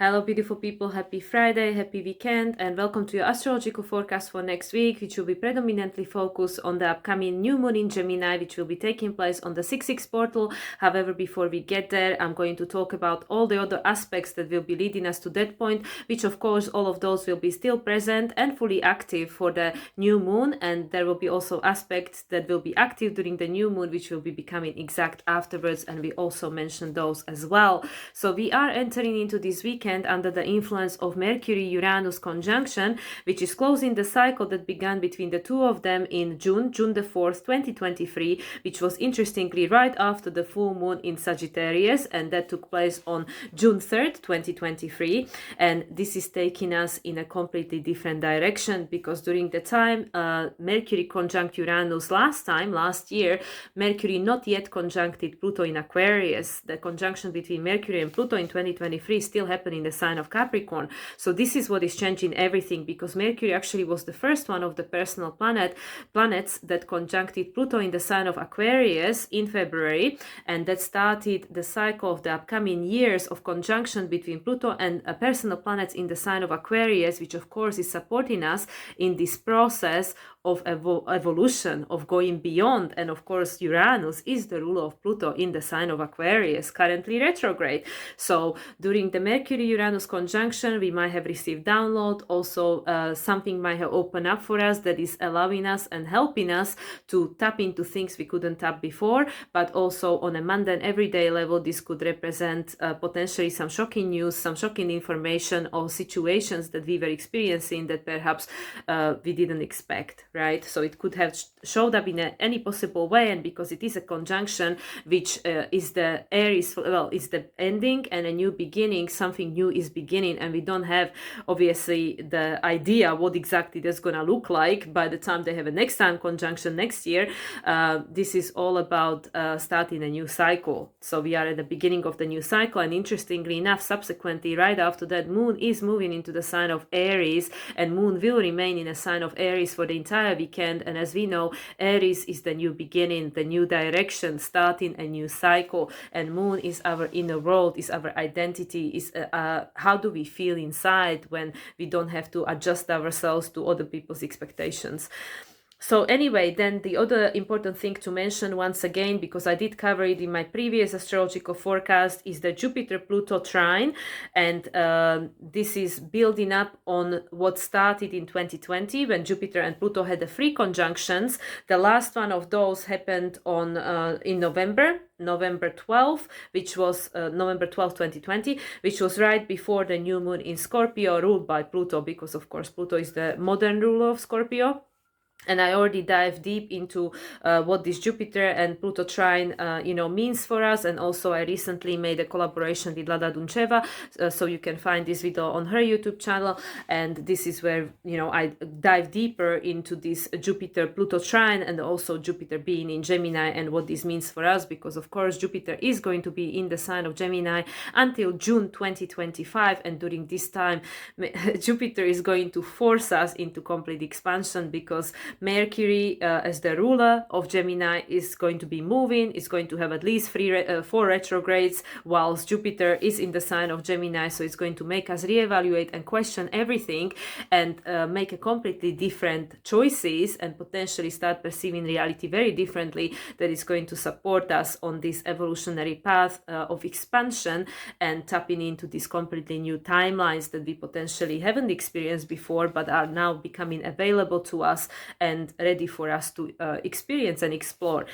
Hello beautiful people, happy Friday, happy weekend, and welcome to your astrological forecast for next week, which will be predominantly focused on the upcoming new moon in Gemini, which will be taking place on the 6/6 portal. However, before we get there, I'm going to talk about all the other aspects that will be leading us to that point, which of course all of those will be still present and fully active for the new moon, and there will be also aspects that will be active during the new moon, which will be becoming exact afterwards, and we also mentioned those as well. So we are entering into this weekend under the influence of Mercury-Uranus conjunction, which is closing the cycle that began between the two of them in June the 4th, 2023, which was interestingly right after the full moon in Sagittarius, and that took place on June 3rd, 2023. And this is taking us in a completely different direction, because during the time Mercury conjunct Uranus last year, Mercury not yet conjuncted Pluto in Aquarius. The conjunction between Mercury and Pluto in 2023 still happened in the sign of Capricorn. So this is what is changing everything, because Mercury actually was the first one of the personal planets that conjuncted Pluto in the sign of Aquarius in February, and that started the cycle of the upcoming years of conjunction between Pluto and personal planets in the sign of Aquarius, which of course is supporting us in this process of evolution, of going beyond. And of course Uranus is the ruler of Pluto in the sign of Aquarius, currently retrograde. So during the Mercury-Uranus conjunction, we might have received download. Also something might have opened up for us that is allowing us and helping us to tap into things we couldn't tap before. But also on a mundane everyday level, this could represent potentially some shocking news, some shocking information, or situations that we were experiencing that perhaps we didn't expect, right? So it could have showed up in any possible way, and because it is a conjunction which is the Aries, well, it's the ending and a new beginning, something new is beginning, and we don't have obviously the idea what exactly that's gonna look like by the time they have a next time conjunction next year. This is all about starting a new cycle. So we are at the beginning of the new cycle, and interestingly enough, subsequently right after that, Moon is moving into the sign of Aries, and Moon will remain in a sign of Aries for the entire weekend. And as we know, Aries is the new beginning, the new direction, starting a new cycle, and Moon is our inner world, is our identity, is how do we feel inside when we don't have to adjust ourselves to other people's expectations. So anyway, then the other important thing to mention once again, because I did cover it in my previous astrological forecast, is the Jupiter-Pluto trine, and this is building up on what started in 2020 when Jupiter and Pluto had the 3 conjunctions. The last one of those happened on in November 12th, which was November 12th, 2020, which was right before the new moon in Scorpio, ruled by Pluto, because of course Pluto is the modern ruler of Scorpio. And I already dived deep into what this Jupiter and Pluto trine, means for us. And also I recently made a collaboration with Lada Duncheva, so you can find this video on her YouTube channel. And this is where, I dive deeper into this Jupiter-Pluto trine, and also Jupiter being in Gemini and what this means for us, because of course Jupiter is going to be in the sign of Gemini until June 2025. And during this time, Jupiter is going to force us into complete expansion, because Mercury, as the ruler of Gemini, is going to be moving. It's going to have at least 4 retrogrades, whilst Jupiter is in the sign of Gemini. So it's going to make us reevaluate and question everything, and make a completely different choices, and potentially start perceiving reality very differently. That is going to support us on this evolutionary path of expansion, and tapping into these completely new timelines that we potentially haven't experienced before, but are now becoming available to us and ready for us to experience and explore.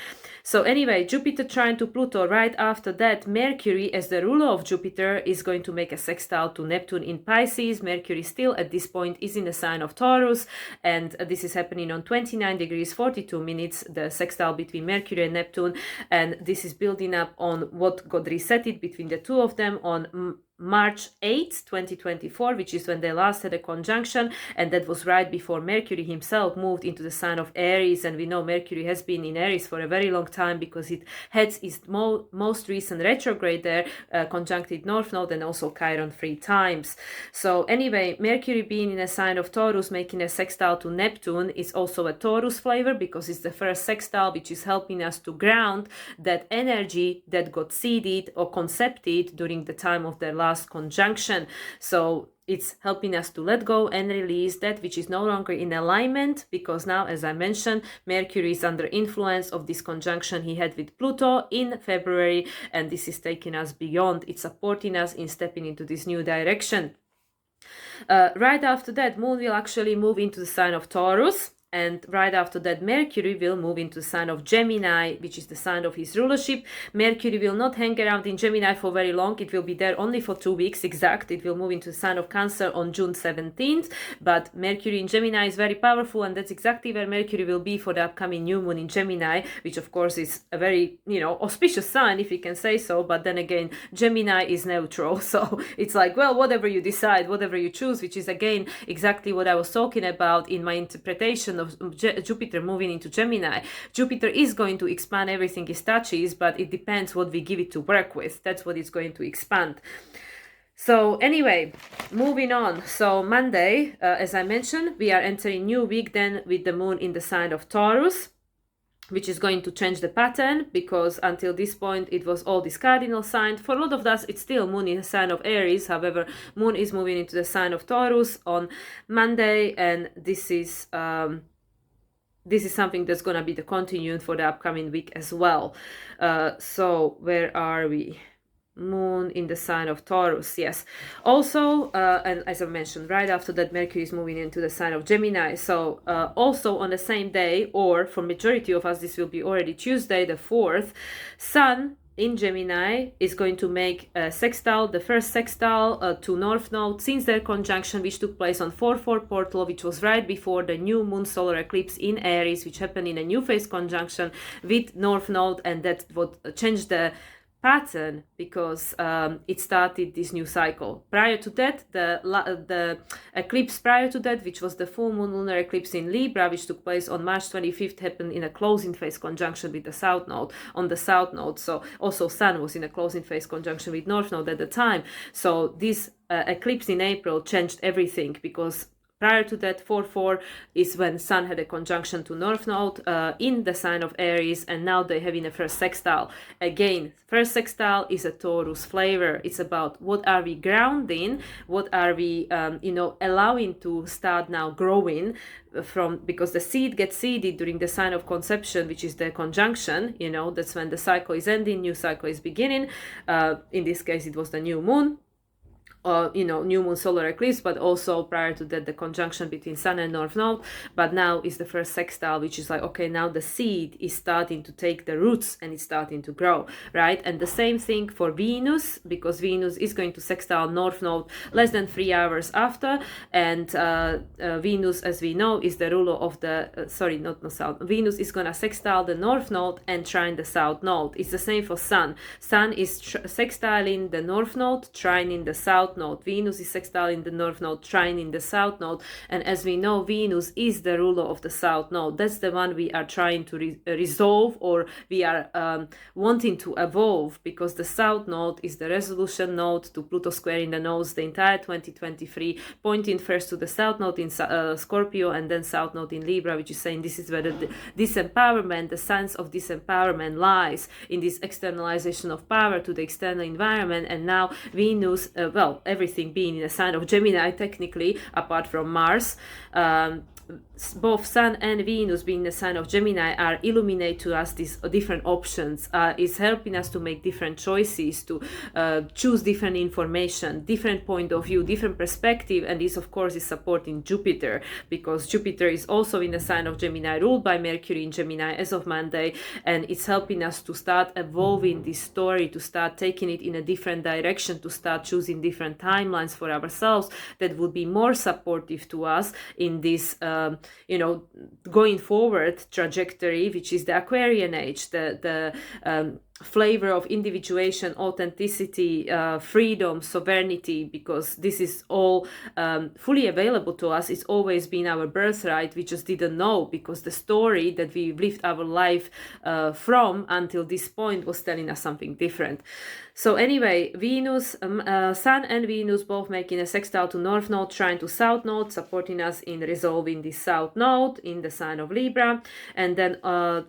So anyway, Jupiter trine to Pluto. Right after that, Mercury, as the ruler of Jupiter, is going to make a sextile to Neptune in Pisces. Mercury still at this point is in the sign of Taurus, and this is happening on 29 degrees 42 minutes, the sextile between Mercury and Neptune. And this is building up on what got resetted between the two of them on March 8th, 2024, which is when they last had a conjunction, and that was right before Mercury himself moved into the sign of Aries. And we know Mercury has been in Aries for a very long time, because it had its most recent retrograde there, conjuncted North Node and also Chiron 3 times. So anyway, Mercury being in a sign of Taurus, making a sextile to Neptune, is also a Taurus flavor, because it's the first sextile which is helping us to ground that energy that got seeded or concepted during the time of their life last conjunction. So it's helping us to let go and release that which is no longer in alignment, because now, as I mentioned, Mercury is under influence of this conjunction he had with Pluto in February, and this is taking us beyond. It's supporting us in stepping into this new direction. Right after that, Moon will actually move into the sign of Taurus. And right after that, Mercury will move into the sign of Gemini, which is the sign of his rulership. Mercury will not hang around in Gemini for very long. It will be there only for 2 weeks exact. It will move into the sign of Cancer on June 17th. But Mercury in Gemini is very powerful, and that's exactly where Mercury will be for the upcoming new moon in Gemini, which of course is a very, auspicious sign, if you can say so. But then again, Gemini is neutral. So it's like, well, whatever you decide, whatever you choose, which is again exactly what I was talking about in my interpretation of Jupiter moving into Gemini. Jupiter is going to expand everything it touches, but it depends what we give it to work with. That's what it's going to expand. So anyway, moving on. So Monday, as I mentioned, we are entering new week then with the moon in the sign of Taurus, which is going to change the pattern, because until this point it was all this cardinal sign. For a lot of us, it's still moon in the sign of Aries. However, moon is moving into the sign of Taurus on Monday, and this is something that's going to be the continued for the upcoming week as well. So where are we? Moon in the sign of Taurus, yes. Also, and as I mentioned, right after that, Mercury is moving into the sign of Gemini. So also on the same day, or for majority of us, this will be already Tuesday, the 4th, Sun in Gemini is going to make a sextile, the first sextile to North Node since their conjunction, which took place on 4/4 portal, which was right before the new moon solar eclipse in Aries, which happened in a new phase conjunction with North Node, and that would change the pattern, because it started this new cycle. Prior to that, the eclipse prior to that, which was the full moon lunar eclipse in Libra, which took place on March 25th, happened in a closing phase conjunction with the South Node, on the South Node. So also Sun was in a closing phase conjunction with North Node at the time. So this eclipse in April changed everything, because prior to that, 4/4 is when Sun had a conjunction to North Node in the sign of Aries, and now they have in a first sextile. Again, first sextile is a Taurus flavor. It's about what are we grounding, what are we, allowing to start now growing from, because the seed gets seeded during the sign of conception, which is the conjunction. That's when the cycle is ending, new cycle is beginning. In this case, it was the new moon. New moon solar eclipse, but also prior to that, the conjunction between Sun and North Node. But now is the first sextile, which is like, okay, now the seed is starting to take the roots and it's starting to grow, right? And the same thing for Venus, because Venus is going to sextile North Node less than 3 hours after. And Venus, as we know, is the ruler of the, South. Venus is going to sextile the North Node and trine the South Node. It's the same for Sun. Sun is sextiling the North Node, trining the South Node. Venus is sextile in the North Node, trine in the South Node, and as we know, Venus is the ruler of the South Node. That's the one we are trying to resolve, or we are wanting to evolve, because the South Node is the resolution node to Pluto square in the nodes the entire 2023, pointing first to the South Node in Scorpio and then South Node in Libra, which is saying this is where the disempowerment, the sense of disempowerment lies, in this externalization of power to the external environment. And now Venus, everything being in a sign of Gemini technically, apart from Mars, both Sun and Venus being the sign of Gemini are illuminate to us these different options, is helping us to make different choices, to choose different information, different point of view, different perspective. And this of course is supporting Jupiter, because Jupiter is also in the sign of Gemini, ruled by Mercury in Gemini as of Monday, and it's helping us to start evolving this story, to start taking it in a different direction, to start choosing different timelines for ourselves that would be more supportive to us in this going forward trajectory, which is the Aquarian age, the flavor of individuation, authenticity, freedom, sovereignty, because this is all fully available to us. It's always been our birthright. We just didn't know, because the story that we lived our life from until this point was telling us something different. So anyway, Venus, Sun and Venus both making a sextile to North Node, trine to South Node, supporting us in resolving the South Node in the sign of Libra. And then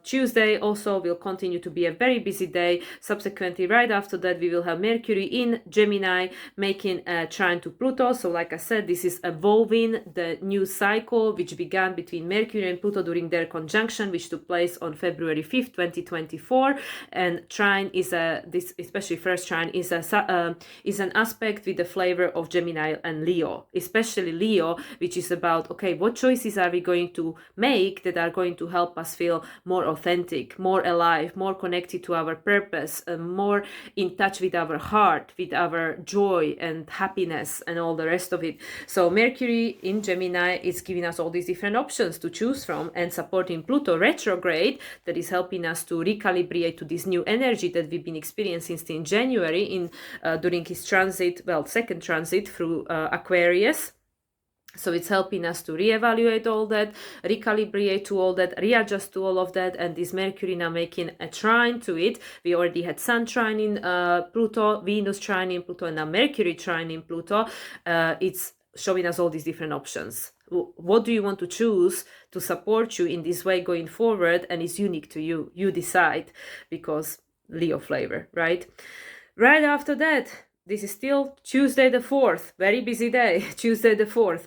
Tuesday also will continue to be a very busy day day. Subsequently, right after that, we will have Mercury in Gemini making a trine to Pluto. So like I said, this is evolving the new cycle which began between Mercury and Pluto during their conjunction, which took place on February 5th, 2024. And trine is this especially first trine is an aspect with the flavor of Gemini and Leo, especially Leo, which is about, okay, what choices are we going to make that are going to help us feel more authentic, more alive, more connected to our purpose, more in touch with our heart, with our joy and happiness and all the rest of it. So Mercury in Gemini is giving us all these different options to choose from, and supporting Pluto retrograde that is helping us to recalibrate to this new energy that we've been experiencing since January during his transit, second transit through Aquarius. So it's helping us to reevaluate all that, recalibrate to all that, readjust to all of that, and this Mercury now making a trine to it. We already had Sun trine in Pluto, Venus trine in Pluto, and now Mercury trine in Pluto. It's showing us all these different options. What do you want to choose to support you in this way going forward? And it's unique to you. You decide, because Leo flavor, right? Right after that, this is still Tuesday the 4th, very busy day, Tuesday the 4th.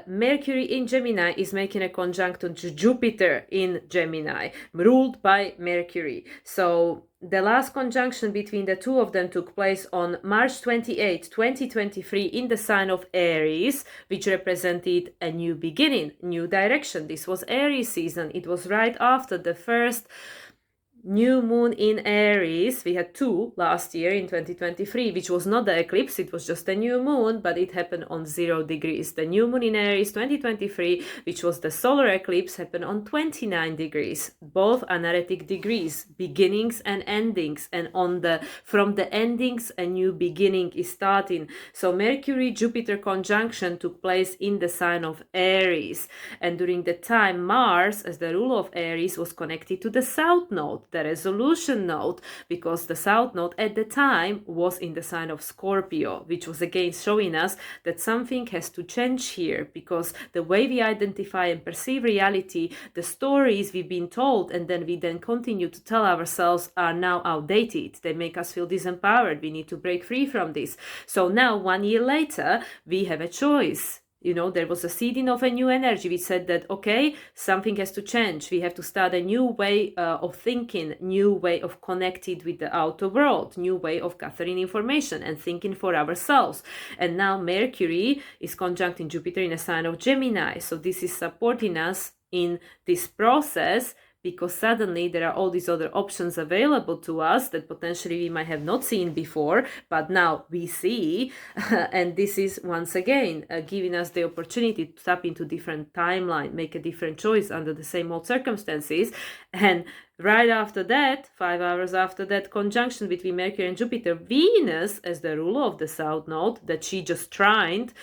Mercury in Gemini is making a conjunction to Jupiter in Gemini, ruled by Mercury. So the last conjunction between the two of them took place on March 28, 2023 in the sign of Aries, which represented a new beginning, new direction. This was Aries season. It was right after the first new moon in Aries. We had two last year in 2023, which was not the eclipse, it was just a new moon, but it happened on 0 degrees. The new moon in Aries 2023, which was the solar eclipse, happened on 29 degrees. Both analytic degrees, beginnings and endings, and from the endings a new beginning is starting. So Mercury Jupiter conjunction took place in the sign of Aries, and during the time Mars, as the ruler of Aries, was connected to the south node, the resolution node, because the south node at the time was in the sign of Scorpio, which was again showing us that something has to change here, because the way we identify and perceive reality, the stories we've been told and then we continue to tell ourselves, are now outdated. They make us feel disempowered. We need to break free from this. So now 1 year later, we have a choice. There was a seeding of a new energy. We said that, okay, something has to change. We have to start a new way of thinking, new way of connected with the outer world, new way of gathering information and thinking for ourselves. And now Mercury is conjuncting Jupiter in a sign of Gemini. So this is supporting us in this process, because suddenly there are all these other options available to us that potentially we might have not seen before, but now we see. And this is once again giving us the opportunity to tap into different timeline, make a different choice under the same old circumstances. And right after that, 5 hours after that conjunction between Mercury and Jupiter, Venus, as the ruler of the south node that she just trined,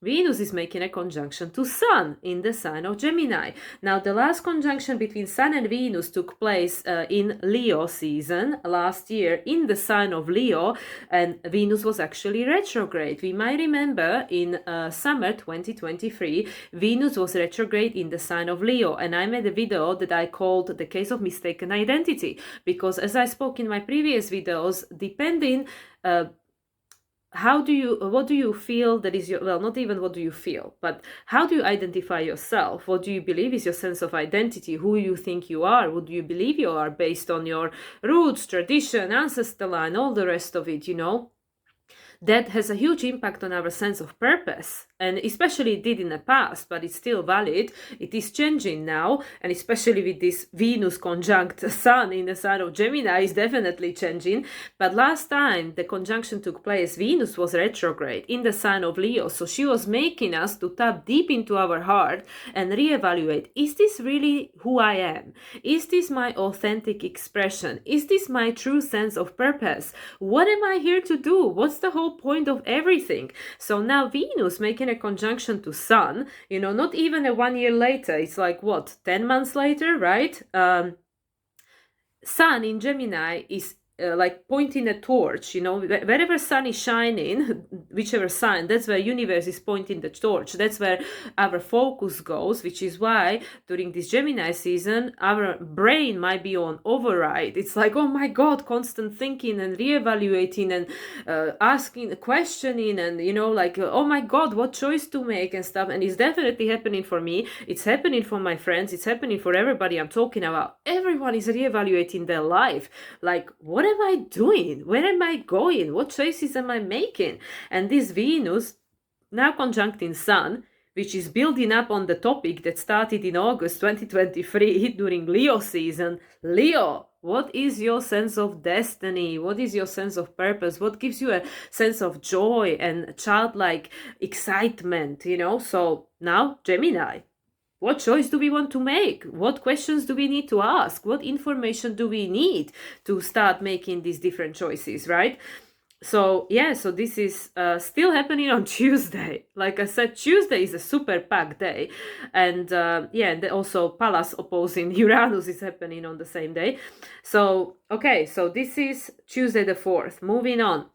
Venus is making a conjunction to Sun in the sign of Gemini. Now, the last conjunction between Sun and Venus took place in Leo season last year in the sign of Leo, and Venus was actually retrograde. We might remember in summer 2023, Venus was retrograde in the sign of Leo, and I made a video that I called The Case of Mistaken Identity, because as I spoke in my previous videos, depending what do you feel that is your, not even what do you feel, but how do you identify yourself? What do you believe is your sense of identity? Who you think you are? What do you believe you are based on your roots, tradition, ancestor line, all the rest of it, That has a huge impact on our sense of purpose, and especially it did in the past, but it's still valid. It is changing now, and especially with this Venus conjunct Sun in the sign of Gemini is definitely changing. But last time the conjunction took place, Venus was retrograde in the sign of Leo, so she was making us to tap deep into our heart and reevaluate, is this really who I am? Is this my authentic expression? Is this my true sense of purpose? What am I here to do? What's the whole point of everything? So now Venus making a conjunction to Sun, not even a 1 year later, it's like 10 months later, right? Sun in Gemini is like pointing a torch, you know, wherever sun is shining, whichever sign, that's where universe is pointing the torch. That's where our focus goes, which is why during this Gemini season, our brain might be on override. It's like, oh my God, constant thinking and reevaluating and asking, questioning, and, you know, like, oh my God, what choice to make and stuff. And it's definitely happening for me. It's happening for my friends. It's happening for everybody I'm talking about. Everyone is reevaluating their life. Like, what am I doing? Where am I going? What choices am I making? And this Venus, now conjuncting Sun, which is building up on the topic that started in August 2023 during Leo season. Leo, what is your sense of destiny? What is your sense of purpose? What gives you a sense of joy and childlike excitement, you know? So now, Gemini. What choice do we want to make? What questions do we need to ask? What information do we need to start making these different choices, right? So yeah, so this is still happening on Tuesday. Like I said, Tuesday is a super packed day. And yeah, and also Pallas opposing Uranus is happening on the same day. So, okay, so this is Tuesday the 4th. Moving on.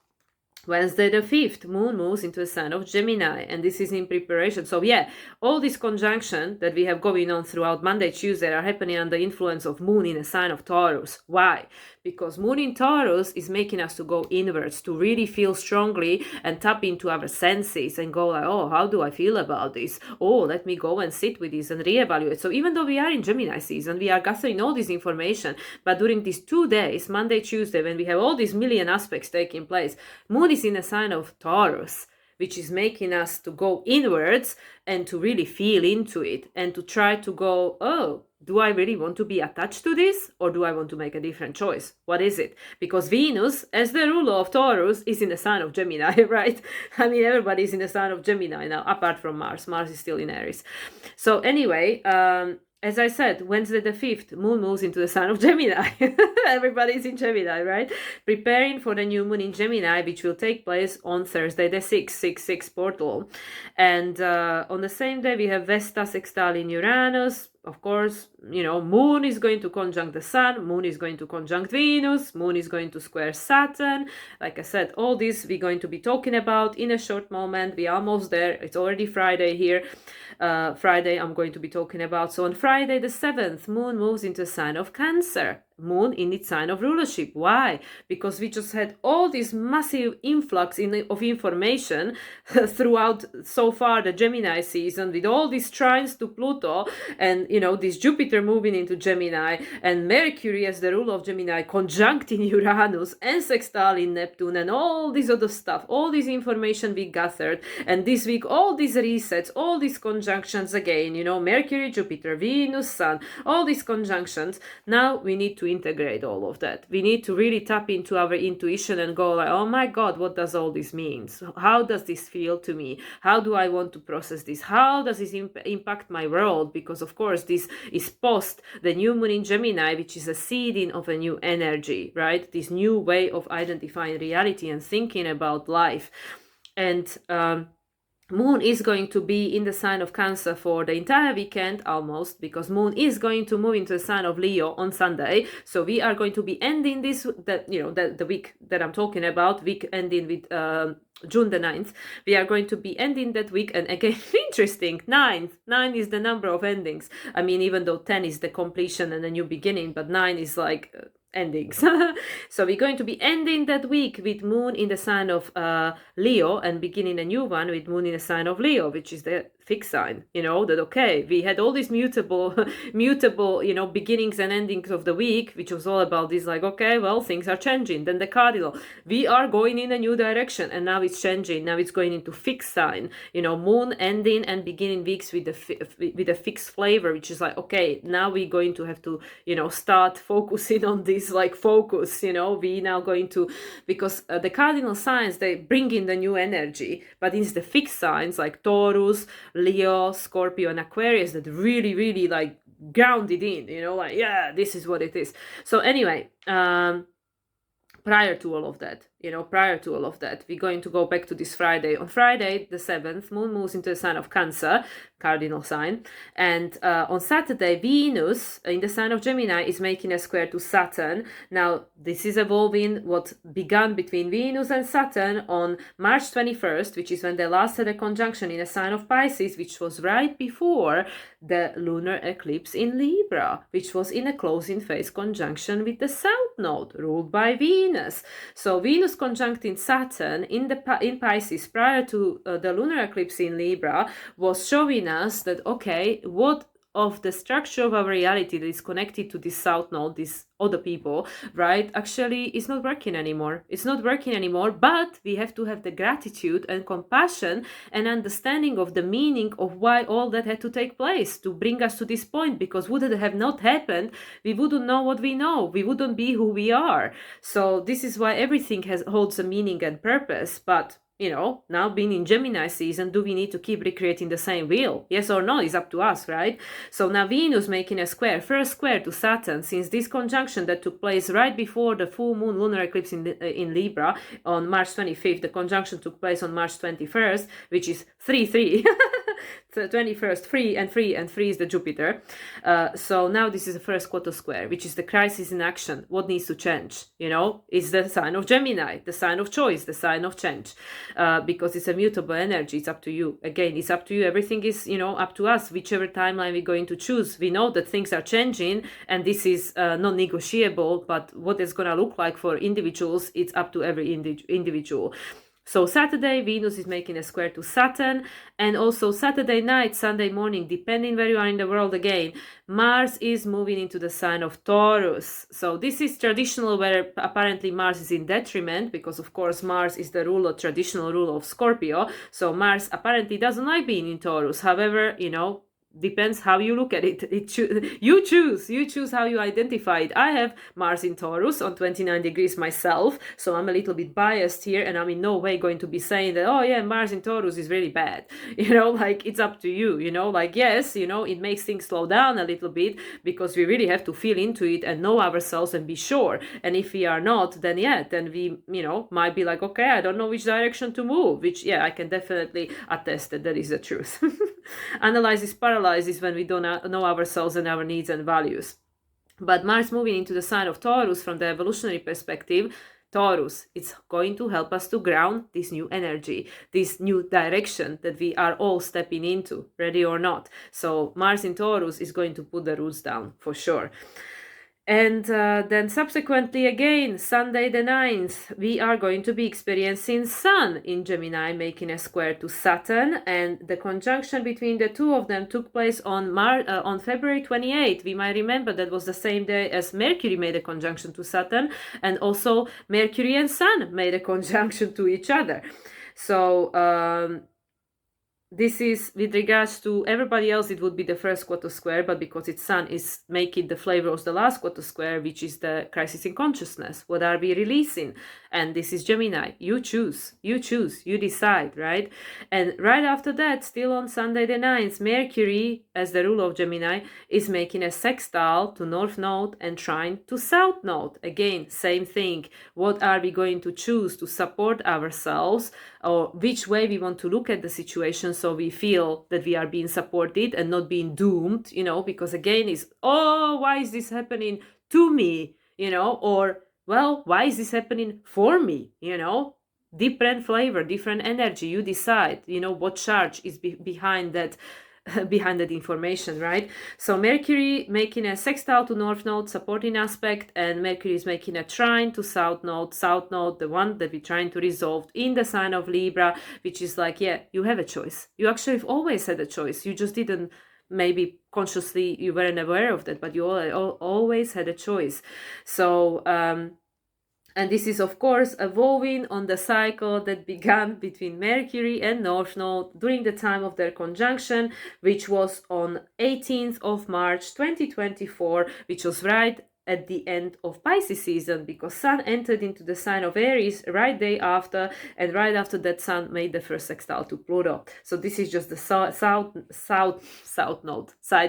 Wednesday the 5th, Moon moves into a sign of Gemini, and this is in preparation. So yeah, all this conjunction that we have going on throughout Monday, Tuesday are happening under the influence of Moon in a sign of Taurus. Why? Because Moon in Taurus is making us to go inwards, to really feel strongly and tap into our senses and go like, oh, how do I feel about this? Oh, let me go and sit with this and reevaluate. So even though we are in Gemini season, we are gathering all this information, but during these 2 days, Monday, Tuesday, when we have all these million aspects taking place, Moon is in a sign of Taurus, which is making us to go inwards and to really feel into it and to try to go, oh, do I really want to be attached to this, or do I want to make a different choice? What is it? Because Venus, as the ruler of Taurus, is in the sign of Gemini, right? I mean, everybody is in the sign of Gemini now, apart from Mars. Mars is still in Aries. So anyway, as I said, Wednesday the 5th, Moon moves into the sign of Gemini. Everybody's in Gemini, right? Preparing for the new moon in Gemini, which will take place on Thursday the 6th, 6/6 portal. And on the same day, we have Vesta sextile in Uranus. Of course, you know, Moon is going to conjunct the Sun, Moon is going to conjunct Venus, Moon is going to square Saturn. Like I said, all this we're going to be talking about in a short moment. We're almost there. It's already Friday here. Friday I'm going to be talking about. So on Friday the 7th, Moon moves into a sign of Cancer. Moon in its sign of rulership. Why? Because we just had all this massive influx of information throughout so far the Gemini season, with all these trines to Pluto, and you know, this Jupiter moving into Gemini, and Mercury as the ruler of Gemini conjuncting Uranus, and sextile in Neptune, and all this other stuff, all this information we gathered. And this week, all these resets, all these conjunctions again, you know, Mercury, Jupiter, Venus, Sun, all these conjunctions. Now we need to integrate all of that. We need to really tap into our intuition and go like, oh my God, what does all this mean? So how does this feel to me? How do I want to process this? How does this impact my world? Because of course this is post the new moon in Gemini, which is a seeding of a new energy, right? This new way of identifying reality and thinking about life. And Moon is going to be in the sign of Cancer for the entire weekend almost, because Moon is going to move into the sign of Leo on Sunday. So we are going to be ending this, the week that I'm talking about, week ending with June the 9th. We are going to be ending that week. And again, interesting, 9 is the number of endings. I mean, even though 10 is the completion and a new beginning, but 9 is like endings. So we're going to be ending that week with Moon in the sign of Leo, and beginning a new one with Moon in the sign of Leo, which is the fixed sign. You know, that okay, we had all these mutable, you know, beginnings and endings of the week, which was all about this, like, okay, well, things are changing. Then the cardinal, we are going in a new direction, and now it's changing. Now it's going into fixed sign. You know, Moon ending and beginning weeks with a fixed flavor, which is like, okay, now we're going to have to, you know, start focusing on this, like focus, you know, we now going to, because the cardinal signs, they bring in the new energy, but it's the fixed signs like Taurus, Leo, Scorpio, and Aquarius that really like grounded in, you know, like, yeah, this is what it is. So anyway, prior to all of that, prior to all of that. We're going to go back to this Friday. On Friday, the 7th, Moon moves into the sign of Cancer, cardinal sign. And on Saturday, Venus in the sign of Gemini is making a square to Saturn. Now, this is evolving what began between Venus and Saturn on March 21st, which is when they last had a conjunction in a sign of Pisces, which was right before the lunar eclipse in Libra, which was in a closing phase conjunction with the South Node, ruled by Venus. So Venus conjuncting Saturn in Pisces prior to the lunar eclipse in Libra was showing us that, okay, what of the structure of our reality that is connected to this South Node, these other people, right, actually is not working anymore. It's not working anymore, but we have to have the gratitude and compassion and understanding of the meaning of why all that had to take place to bring us to this point, because would it have not happened, we wouldn't know what we know. We wouldn't be who we are. So this is why everything holds a meaning and purpose. But now being in Gemini season, do we need to keep recreating the same wheel? Yes or no is up to us, right? So now Venus making a first square to Saturn, since this conjunction that took place right before the full moon lunar eclipse in Libra on March 25th. The conjunction took place on March 21st, which is 3-3. The 21st, 3 and 3 and 3 is the Jupiter. So now this is the first quarter square, which is the crisis in action. What needs to change? Is the sign of Gemini, the sign of choice, the sign of change. Because it's a mutable energy. It's up to you. Again, it's up to you. Everything is, up to us. Whichever timeline we're going to choose. We know that things are changing and this is non-negotiable, but what it's going to look like for individuals, it's up to every individual. So Saturday, Venus is making a square to Saturn, and also Saturday night, Sunday morning, depending where you are in the world again, Mars is moving into the sign of Taurus. So this is traditional, where apparently Mars is in detriment, because of course Mars is the traditional ruler of Scorpio. So Mars apparently doesn't like being in Taurus. However, depends how you look at it. You choose how you identify it. I have Mars in Taurus on 29 degrees myself, so I'm a little bit biased here, and I'm in no way going to be saying that, oh yeah, Mars in Taurus is really bad. It's up to you. Yes, it makes things slow down a little bit, because we really have to feel into it and know ourselves and be sure. And if we are not, then we might be like, okay, I don't know which direction to move, which I can definitely attest that is the truth. Analysis paralysis when we don't know ourselves and our needs and values. But Mars moving into the sign of Taurus, from the evolutionary perspective, Taurus, it's going to help us to ground this new energy, this new direction that we are all stepping into, ready or not. So Mars in Taurus is going to put the roots down for sure. And then subsequently again, Sunday the 9th, we are going to be experiencing Sun in Gemini making a square to Saturn, and the conjunction between the two of them took place on February 28th. We might remember that was the same day as Mercury made a conjunction to Saturn, and also Mercury and Sun made a conjunction to each other. So this is with regards to everybody else, it would be the first quarter square, but because its Sun is making the flavor of the last quarter square, which is the crisis in consciousness. What are we releasing? And this is Gemini. You choose, you decide, right? And right after that, still on Sunday the 9th, Mercury, as the ruler of Gemini, is making a sextile to North Node and trine to South Node. Again, same thing. What are we going to choose to support ourselves, or which way we want to look at the situation, so we feel that we are being supported and not being doomed, because again is, oh, why is this happening to me, or, well, why is this happening for me, different flavor, different energy. You decide, what charge is behind that information, right? So Mercury making a sextile to North Node, supporting aspect, and Mercury is making a trine to South Node, the one that we're trying to resolve in the sign of Libra, which is like, you have a choice. You actually have always had a choice. You just didn't, maybe consciously you weren't aware of that, but you always had a choice. So and this is, of course, evolving on the cycle that began between Mercury and North Node during the time of their conjunction, which was on 18th of March 2024, which was right at the end of Pisces season, because Sun entered into the sign of Aries right day after, and right after that Sun made the first sextile to Pluto. So this is just the side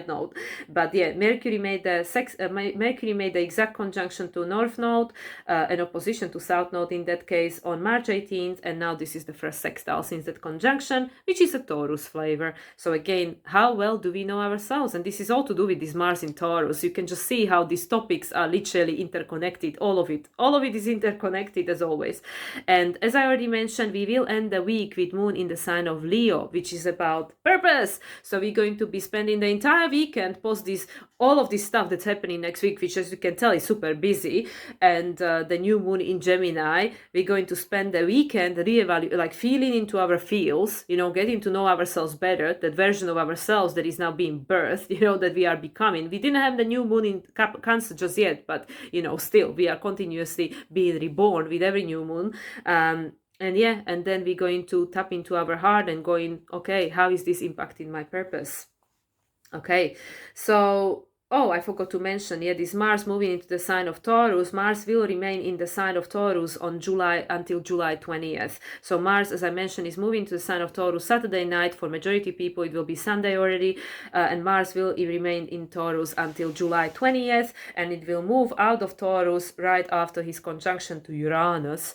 note. But yeah, Mercury made the exact conjunction to North Node, an opposition to South Node in that case on March 18th, and now this is the first sextile since that conjunction, which is a Taurus flavor. So again, how well do we know ourselves? And this is all to do with this Mars in Taurus. You can just see how these topics are literally interconnected. All of it is interconnected as always. And as I already mentioned, we will end the week with Moon in the sign of Leo, which is about purpose. So we're going to be spending the entire weekend post all of this stuff that's happening next week, which, as you can tell, is super busy. And the new moon in Gemini, we're going to spend the weekend like feeling into our feels, getting to know ourselves better, that version of ourselves that is now being birthed, that we are becoming. We didn't have the new moon in Cancer just yet, but still we are continuously being reborn with every new moon. And then we're going to tap into our heart and going, okay, how is this impacting my purpose? Okay, so I forgot to mention, this Mars moving into the sign of Taurus. Mars will remain in the sign of Taurus until July 20th. So Mars, as I mentioned, is moving to the sign of Taurus Saturday night. For majority people, it will be Sunday already. And Mars will remain in Taurus until July 20th. And it will move out of Taurus right after his conjunction to Uranus,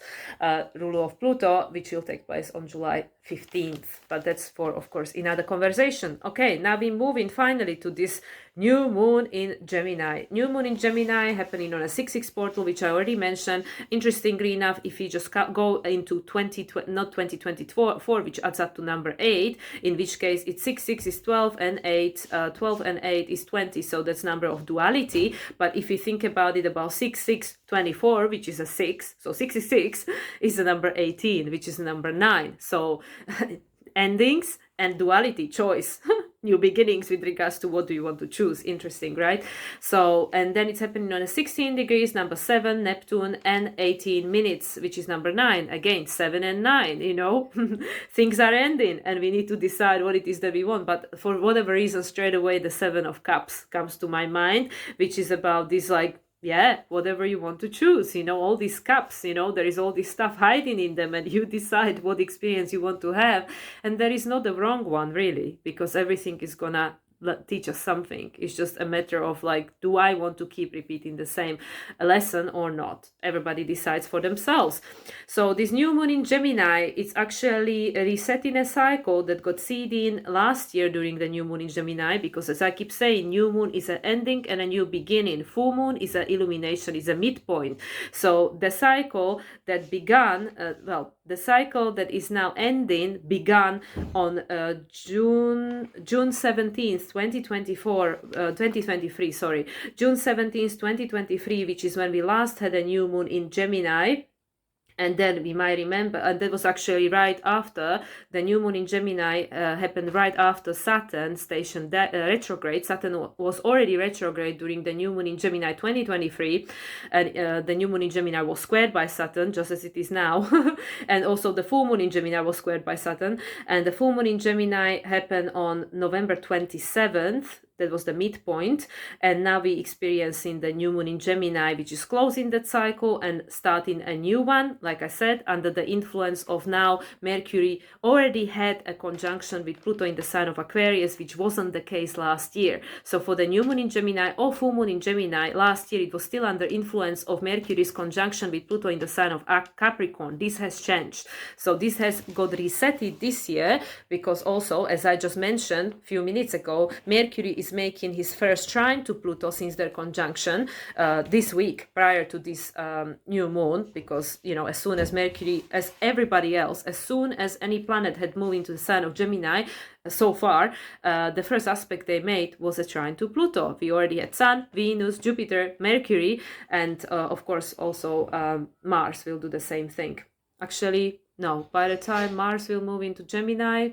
ruler of Pluto, which will take place on July 15th. But that's for, of course, another conversation. Okay, now we're moving finally to this new moon in Gemini. New moon in Gemini happening on a 6-6 portal, which I already mentioned. Interestingly enough, if you just go into 2024, which adds up to number 8, in which case it's 6 is 12 and 8, 12 and 8 is 20, so that's number of duality. But if you think about it, about 6, 24, which is a 6, so 66 is the number 18, which is number 9. So endings and duality, choice. New beginnings with regards to what do you want to choose. Interesting, right? So, and then it's happening on a 16 degrees, number 7, Neptune, and 18 minutes, which is number 9. Again, 7 and 9, things are ending and we need to decide what it is that we want. But for whatever reason, straight away, the 7 of Cups comes to my mind, which is about this, like, whatever you want to choose, all these cups, there is all this stuff hiding in them, and you decide what experience you want to have. And there is not the wrong one, really, because everything is gonna teach us something. It's just a matter of, like, do I want to keep repeating the same lesson or not? Everybody decides for themselves. So this new moon in Gemini, it's actually resetting a cycle that got seed in last year during the new moon in Gemini, because, as I keep saying, new moon is an ending and a new beginning. Full moon is an illumination, is a midpoint. So the cycle that began, the cycle that is now ending began on June 17th, 2023, June 17th, 2023, which is when we last had a new moon in Gemini. And then we might remember, and that was actually right after the new moon in Gemini happened right after Saturn stationed retrograde. Saturn was already retrograde during the new moon in Gemini 2023. And the new moon in Gemini was squared by Saturn, just as it is now. And also the full moon in Gemini was squared by Saturn. And the full moon in Gemini happened on November 27th. That was the midpoint. And now we're experiencing the new moon in Gemini, which is closing that cycle and starting a new one. Like I said, under the influence of now, Mercury already had a conjunction with Pluto in the sign of Aquarius, which wasn't the case last year. So for the new moon in Gemini or full moon in Gemini, last year it was still under influence of Mercury's conjunction with Pluto in the sign of Capricorn. This has changed. So this has got resetted this year, because also, as I just mentioned a few minutes ago, Mercury is making his first trine to Pluto since their conjunction this week prior to this new moon, because as soon as Mercury, as everybody else, as soon as any planet had moved into the sign of Gemini so far, the first aspect they made was a trine to Pluto. We already had Sun, Venus, Jupiter, Mercury, and of course also Mars will do the same thing. Actually, no, by the time Mars will move into Gemini,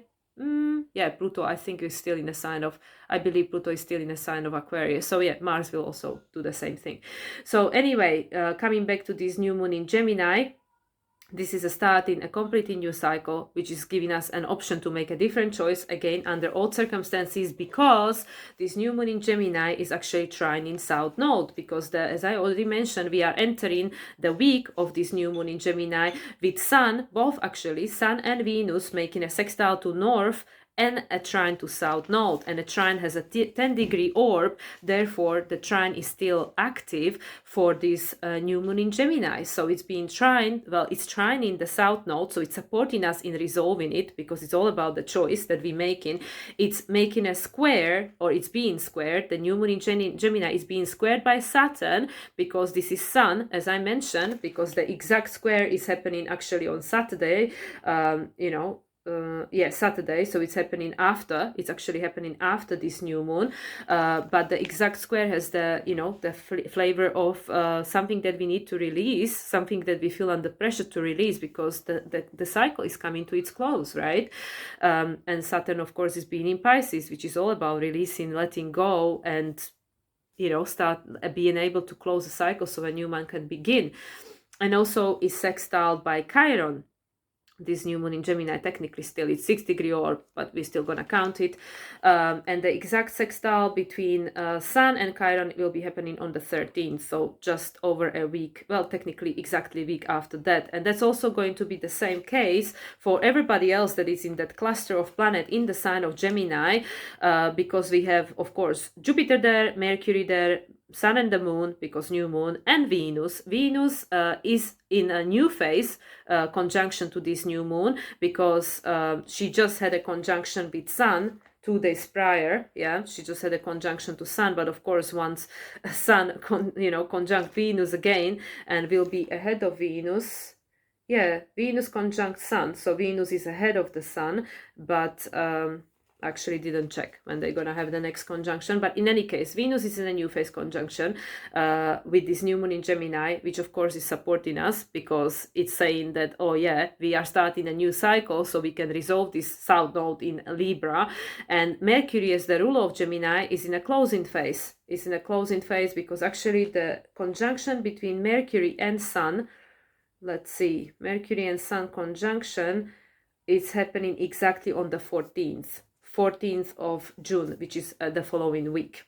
Pluto, I think, is still in a sign of, I believe Pluto is still in a sign of Aquarius. So Mars will also do the same thing. So anyway, coming back to this new moon in Gemini, This is a start in a completely new cycle, which is giving us an option to make a different choice, again, under all circumstances, because this new moon in Gemini is actually trine in South Node, because as I already mentioned, we are entering the week of this new moon in Gemini with Sun, both actually, Sun and Venus making a sextile to North and a trine to South Node, and a trine has a 10-degree orb, therefore the trine is still active for this new moon in Gemini. So it's being trine, well, it's trine in the South Node, so it's supporting us in resolving it, because it's all about the choice that we're making. It's making a square, or it's being squared. The new moon in Gemini is being squared by Saturn, because this is Sun, as I mentioned, because the exact square is happening actually on Saturday, Saturday, so it's happening after, it's actually happening after this new moon, but the exact square has the flavor of something that we need to release, something that we feel under pressure to release, because the cycle is coming to its close, right? And Saturn, of course, is being in Pisces, which is all about releasing, letting go, and start being able to close the cycle so a new moon can begin. And also is sextiled by Chiron. This new moon in Gemini, technically still it's 6-degree orb, but we're still gonna count it. And the exact sextile between Sun and Chiron will be happening on the 13th, so just over a week, well, technically exactly a week after that. And that's also going to be the same case for everybody else that is in that cluster of planet in the sign of Gemini, because we have, of course, Jupiter there, Mercury there, Sun and the Moon, because new moon, and Venus. Venus is in a new phase, conjunction to this new moon, because she just had a conjunction with Sun 2 days prior. She just had a conjunction to Sun, but of course once Sun conjunct Venus again, and will be ahead of Venus. Venus conjunct Sun, so Venus is ahead of the Sun, but actually didn't check when they're gonna have the next conjunction. But in any case, Venus is in a new phase conjunction with this new moon in Gemini, which of course is supporting us, because it's saying that, oh yeah, we are starting a new cycle, so we can resolve this South Node in Libra. And Mercury, as the ruler of Gemini, is in a closing phase. It's in a closing phase because actually the conjunction between Mercury and Sun, let's see, Mercury and Sun conjunction is happening exactly on the 14th of June, which is the following week.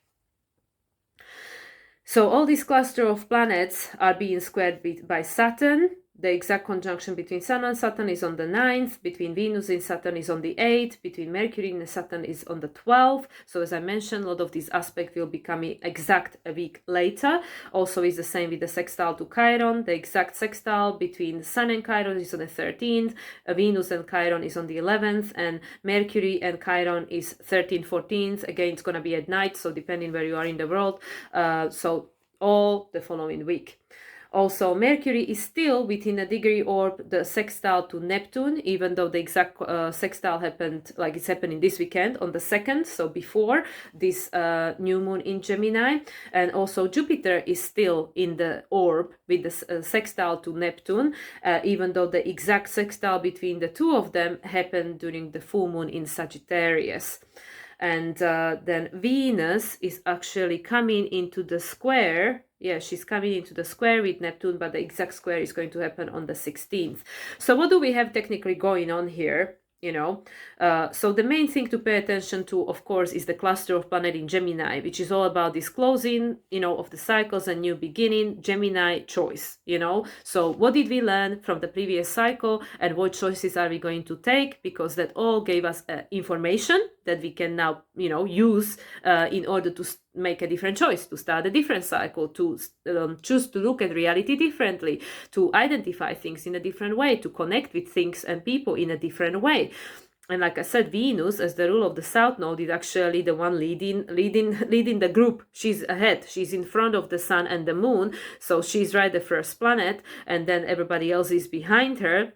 So all this cluster of planets are being squared by Saturn. The exact conjunction between Sun and Saturn is on the 9th, between Venus and Saturn is on the 8th, between Mercury and Saturn is on the 12th. So as I mentioned, a lot of these aspects will be coming exact a week later. Also is the same with the sextile to Chiron. The exact sextile between Sun and Chiron is on the 13th, Venus and Chiron is on the 11th, and Mercury and Chiron is 13th, 14th. Again, it's going to be at night, so depending where you are in the world. So all the following week. Also, Mercury is still within a degree orb, the sextile to Neptune, even though the exact sextile happened, like it's happening this weekend on the 2nd, so before this new moon in Gemini. And also Jupiter is still in the orb with the sextile to Neptune, even though the exact sextile between the two of them happened during the full moon in Sagittarius. And then Venus is actually coming into the square. She's coming into the square with Neptune, but the exact square is going to happen on the 16th. So what do we have technically going on here? So the main thing to pay attention to, of course, is the cluster of planet in Gemini, which is all about this closing, of the cycles and new beginning, Gemini choice, So what did we learn from the previous cycle, and what choices are we going to take? Because that all gave us information that we can now, use in order to make a different choice, to start a different cycle, to choose to look at reality differently, to identify things in a different way, to connect with things and people in a different way. And like I said, Venus, as the ruler of the South Node, is actually the one leading the group. She's ahead. She's in front of the Sun and the Moon, so she's right the first planet, and then everybody else is behind her.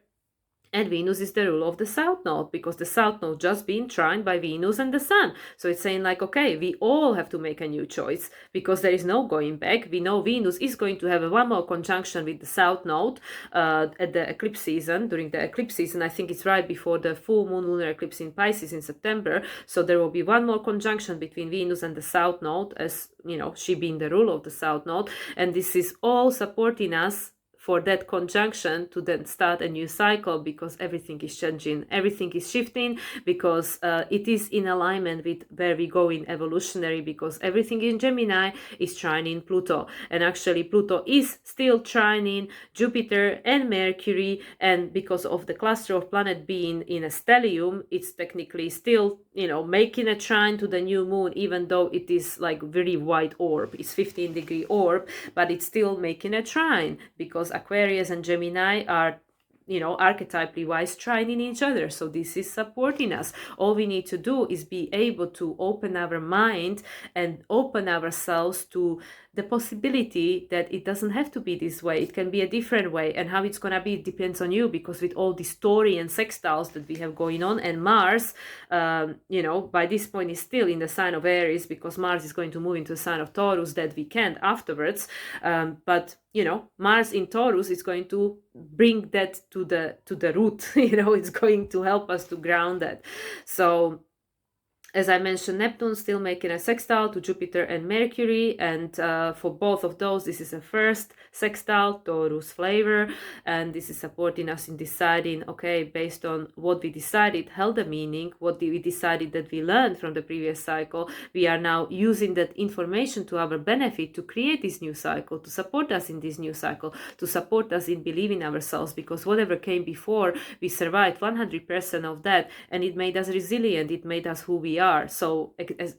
And Venus is the ruler of the South Node, because the South Node just being trined by Venus and the Sun. So it's saying like, okay, we all have to make a new choice, because there is no going back. We know Venus is going to have one more conjunction with the South Node at the eclipse season. During the eclipse season, I think it's right before the full moon lunar eclipse in Pisces in September. So there will be one more conjunction between Venus and the South Node, as she being the ruler of the South Node. And this is all supporting us for that conjunction to then start a new cycle, because everything is changing, everything is shifting, because it is in alignment with where we go in evolutionary, because everything in Gemini is trining Pluto, and actually Pluto is still trining Jupiter and Mercury, and because of the cluster of planet being in a stellium, it's technically still, you know, making a trine to the new moon, even though it is like very wide orb, it's 15-degree orb, but it's still making a trine, because Aquarius and Gemini are, you know, archetypally wise trining each other. So this is supporting us. All we need to do is be able to open our mind and open ourselves to the possibility that it doesn't have to be this way. It can be a different way, and how it's going to be depends on you, because with all the story and sextiles that we have going on, and Mars, you know, by this point is still in the sign of Aries, because Mars is going to move into the sign of Taurus that weekend afterwards. But you know, Mars in Taurus is going to bring that to the root. You know, it's going to help us to ground that. So as I mentioned, Neptune still making a sextile to Jupiter and Mercury, and for both of those, this is a first sextile, Taurus flavor, and this is supporting us in deciding, okay, based on what we decided held a meaning, what we decided that we learned from the previous cycle, we are now using that information to our benefit to create this new cycle, to support us in this new cycle, to support us in believing ourselves, because whatever came before, we survived 100% of that, and it made us resilient, it made us who we are. So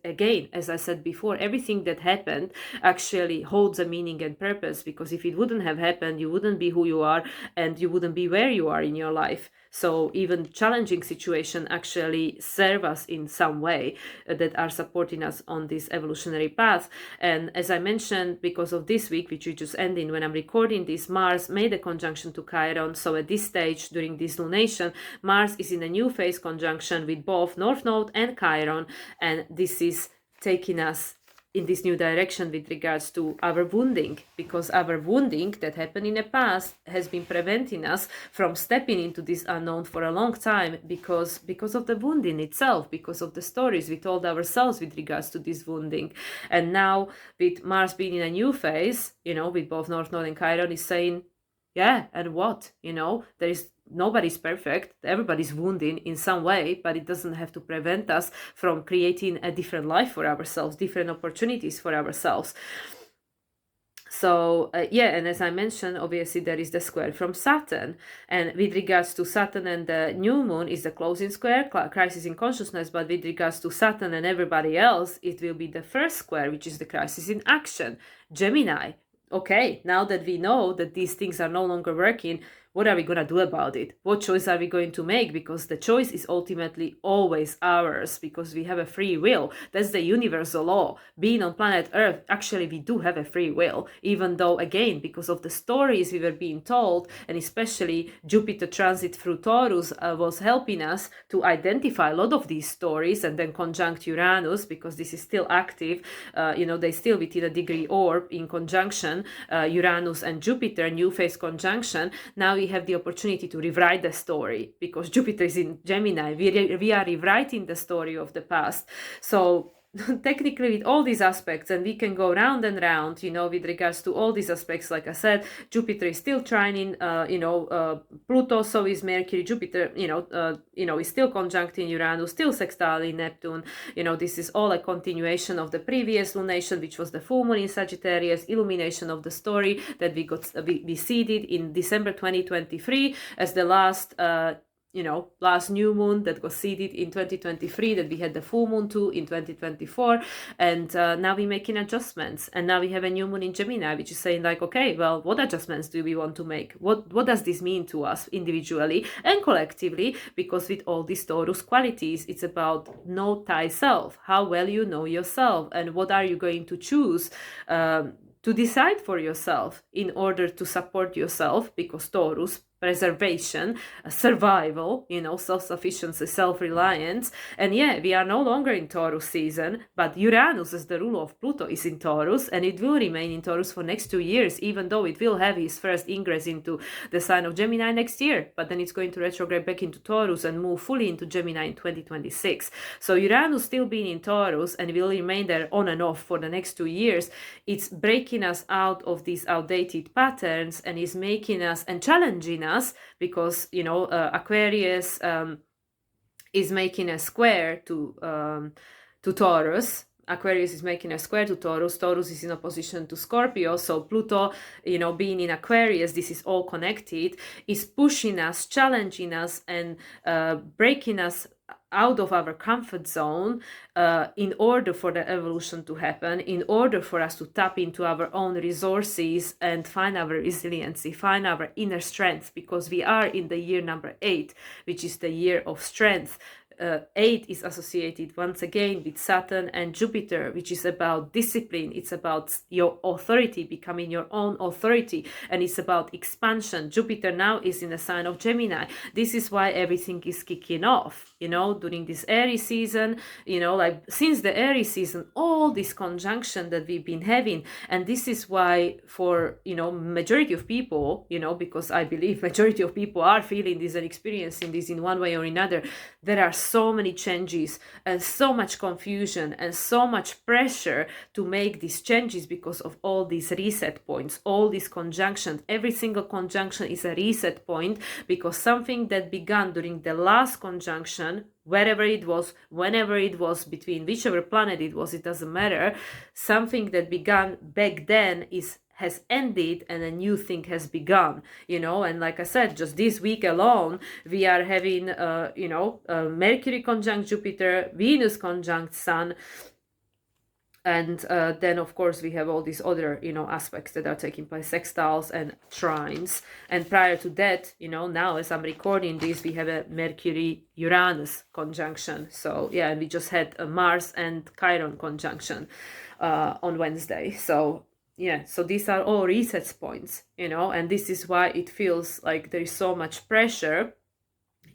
again, as I said before, everything that happened actually holds a meaning and purpose, because if it wouldn't have happened, you wouldn't be who you are, and you wouldn't be where you are in your life. So even challenging situations actually serve us in some way, that are supporting us on this evolutionary path. And as I mentioned, because of this week, which we just ended when I'm recording this, Mars made a conjunction to Chiron. So at this stage, during this lunation, Mars is in a new phase conjunction with both North Node and Chiron, and this is taking us in this new direction with regards to our wounding, because our wounding that happened in the past has been preventing us from stepping into this unknown for a long time, because of the wounding itself, because of the stories we told ourselves with regards to this wounding. And now with Mars being in a new phase, you know, with both North Node and Chiron, is saying, yeah, and what, you know, nobody's perfect, everybody's wounded in some way, but it doesn't have to prevent us from creating a different life for ourselves, different opportunities for ourselves. So yeah, and as I mentioned, obviously there is the square from Saturn, and with regards to Saturn and the new moon is the closing square, crisis in consciousness, but with regards to Saturn and everybody else, it will be the first square, which is the crisis in action, Gemini. Okay, now that we know that these things are no longer working, what are we going to do about it? What choice are we going to make? Because the choice is ultimately always ours, because we have a free will. That's the universal law. Being on planet Earth, actually we do have a free will, even though, again, because of the stories we were being told, and especially Jupiter transit through Taurus was helping us to identify a lot of these stories, and then conjunct Uranus, because this is still active, you know, they still within a degree orb in conjunction, Uranus and Jupiter, new phase conjunction. Now we have the opportunity to rewrite the story, because Jupiter is in Gemini. We are rewriting the story of the past. So technically with all these aspects, and we can go round and round, you know, with regards to all these aspects. Like I said, Jupiter is still trining, you know, Pluto, so is Mercury. Jupiter, you know, is still conjuncting Uranus, still sextile in Neptune. You know, this is all a continuation of the previous lunation, which was the full moon in Sagittarius, illumination of the story that we seeded in December 2023 as the last last new moon that was seeded in 2023, that we had the full moon too in 2024, and now we're making adjustments, and now we have a new moon in Gemini, which is saying like, okay, well, what adjustments do we want to make? What does this mean to us individually and collectively? Because with all these Taurus qualities, it's about know thyself, how well you know yourself, and what are you going to choose to decide for yourself in order to support yourself, because Taurus preservation, survival, self-sufficiency, self-reliance. And yeah, we are no longer in Taurus season, but Uranus, as the ruler of Pluto, is in Taurus, and it will remain in Taurus for next 2 years, even though it will have his first ingress into the sign of Gemini next year. But then it's going to retrograde back into Taurus and move fully into Gemini in 2026. So Uranus still being in Taurus and will remain there on and off for the next 2 years. It's breaking us out of these outdated patterns and is making us and challenging us, because Aquarius is making a square to Taurus. Aquarius is making a square to Taurus. Taurus is in opposition to Scorpio. So Pluto, being in Aquarius, this is all connected, is pushing us, challenging us, and breaking us out of our comfort zone in order for the evolution to happen, in order for us to tap into our own resources and find our resiliency, find our inner strength, because we are in the year number 8, which is the year of strength. 8 is associated once again with Saturn and Jupiter, which is about discipline. It's about your authority, becoming your own authority, and it's about expansion. Jupiter now is in the sign of Gemini. This is why everything is kicking off, during this Aries season, like since the Aries season, all this conjunction that we've been having. And this is why for, majority of people, because I believe majority of people are feeling this and experiencing this in one way or another, there are so many changes and so much confusion and so much pressure to make these changes because of all these reset points, all these conjunctions. Every single conjunction is a reset point, because something that began during the last conjunction, wherever it was, whenever it was, between whichever planet it was, it doesn't matter, something that began back then has ended and a new thing has begun, and like I said, just this week alone, we are having, Mercury conjunct Jupiter, Venus conjunct Sun, and then of course we have all these other, aspects that are taking place, sextiles and trines. And prior to that, now as I'm recording this, we have a Mercury Uranus conjunction. So yeah, and we just had a Mars and Chiron conjunction on Wednesday. So yeah, so these are all reset points, and this is why it feels like there is so much pressure,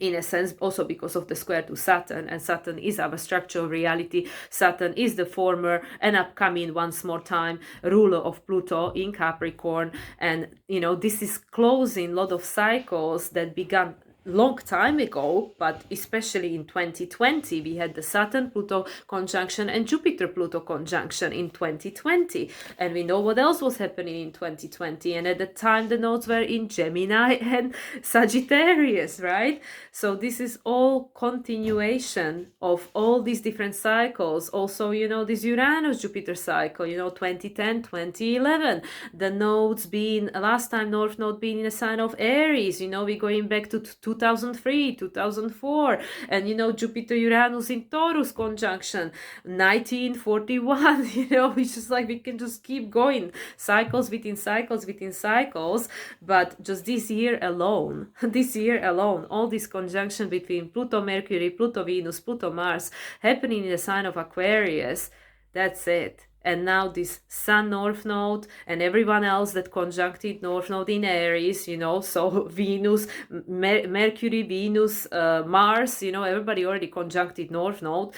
in a sense, also because of the square to Saturn, and Saturn is our structural reality. Saturn is the former and upcoming, once more time, ruler of Pluto in Capricorn, and this is closing a lot of cycles that began long time ago, but especially in 2020, we had the Saturn-Pluto conjunction and Jupiter-Pluto conjunction in 2020. And we know what else was happening in 2020. And at the time, the nodes were in Gemini and Sagittarius, right? So this is all continuation of all these different cycles. Also, this Uranus-Jupiter cycle, 2010, 2011. The nodes being, last time North Node being in a sign of Aries, we're going back to 2003, 2004, and Jupiter Uranus in Taurus conjunction 1941. It's just like we can just keep going, cycles within cycles within cycles. But just this year alone, all this conjunction between Pluto Mercury, Pluto Venus, Pluto Mars happening in the sign of Aquarius, that's it. And now this Sun North Node and everyone else that conjuncted North Node in Aries, so Venus, Mercury, Venus, Mars, everybody already conjuncted North Node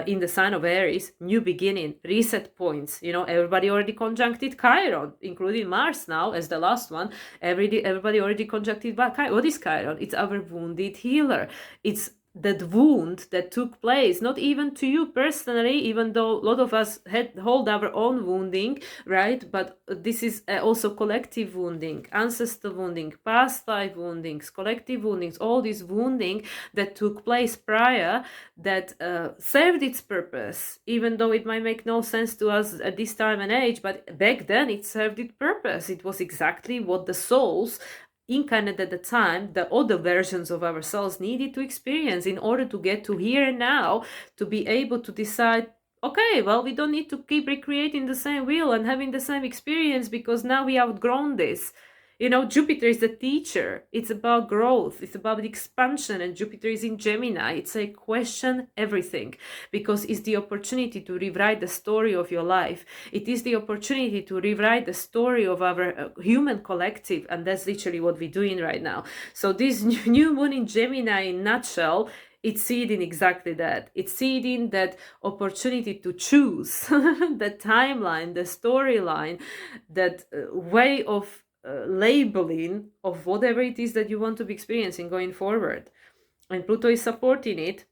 in the sign of Aries, new beginning, reset points, everybody already conjuncted Chiron, including Mars now as the last one. Everybody already conjuncted Chiron. What is Chiron? It's our wounded healer. It's that wound that took place, not even to you personally, even though a lot of us hold our own wounding, right? But this is also collective wounding, ancestor wounding, past life woundings, collective woundings, all this wounding that took place prior that served its purpose, even though it might make no sense to us at this time and age, but back then it served its purpose. It was exactly what the souls incarnate at the time, the other versions of ourselves needed to experience in order to get to here and now, to be able to decide, okay, well, we don't need to keep recreating the same wheel and having the same experience, because now we outgrown this. You know, Jupiter is the teacher. It's about growth. It's about expansion. And Jupiter is in Gemini. It's a question everything, because it's the opportunity to rewrite the story of your life. It is the opportunity to rewrite the story of our human collective. And that's literally what we're doing right now. So this new moon in Gemini, in nutshell, it's seeding exactly that. It's seeding that opportunity to choose the timeline, the storyline, that way of labeling of whatever it is that you want to be experiencing going forward. And Pluto is supporting it,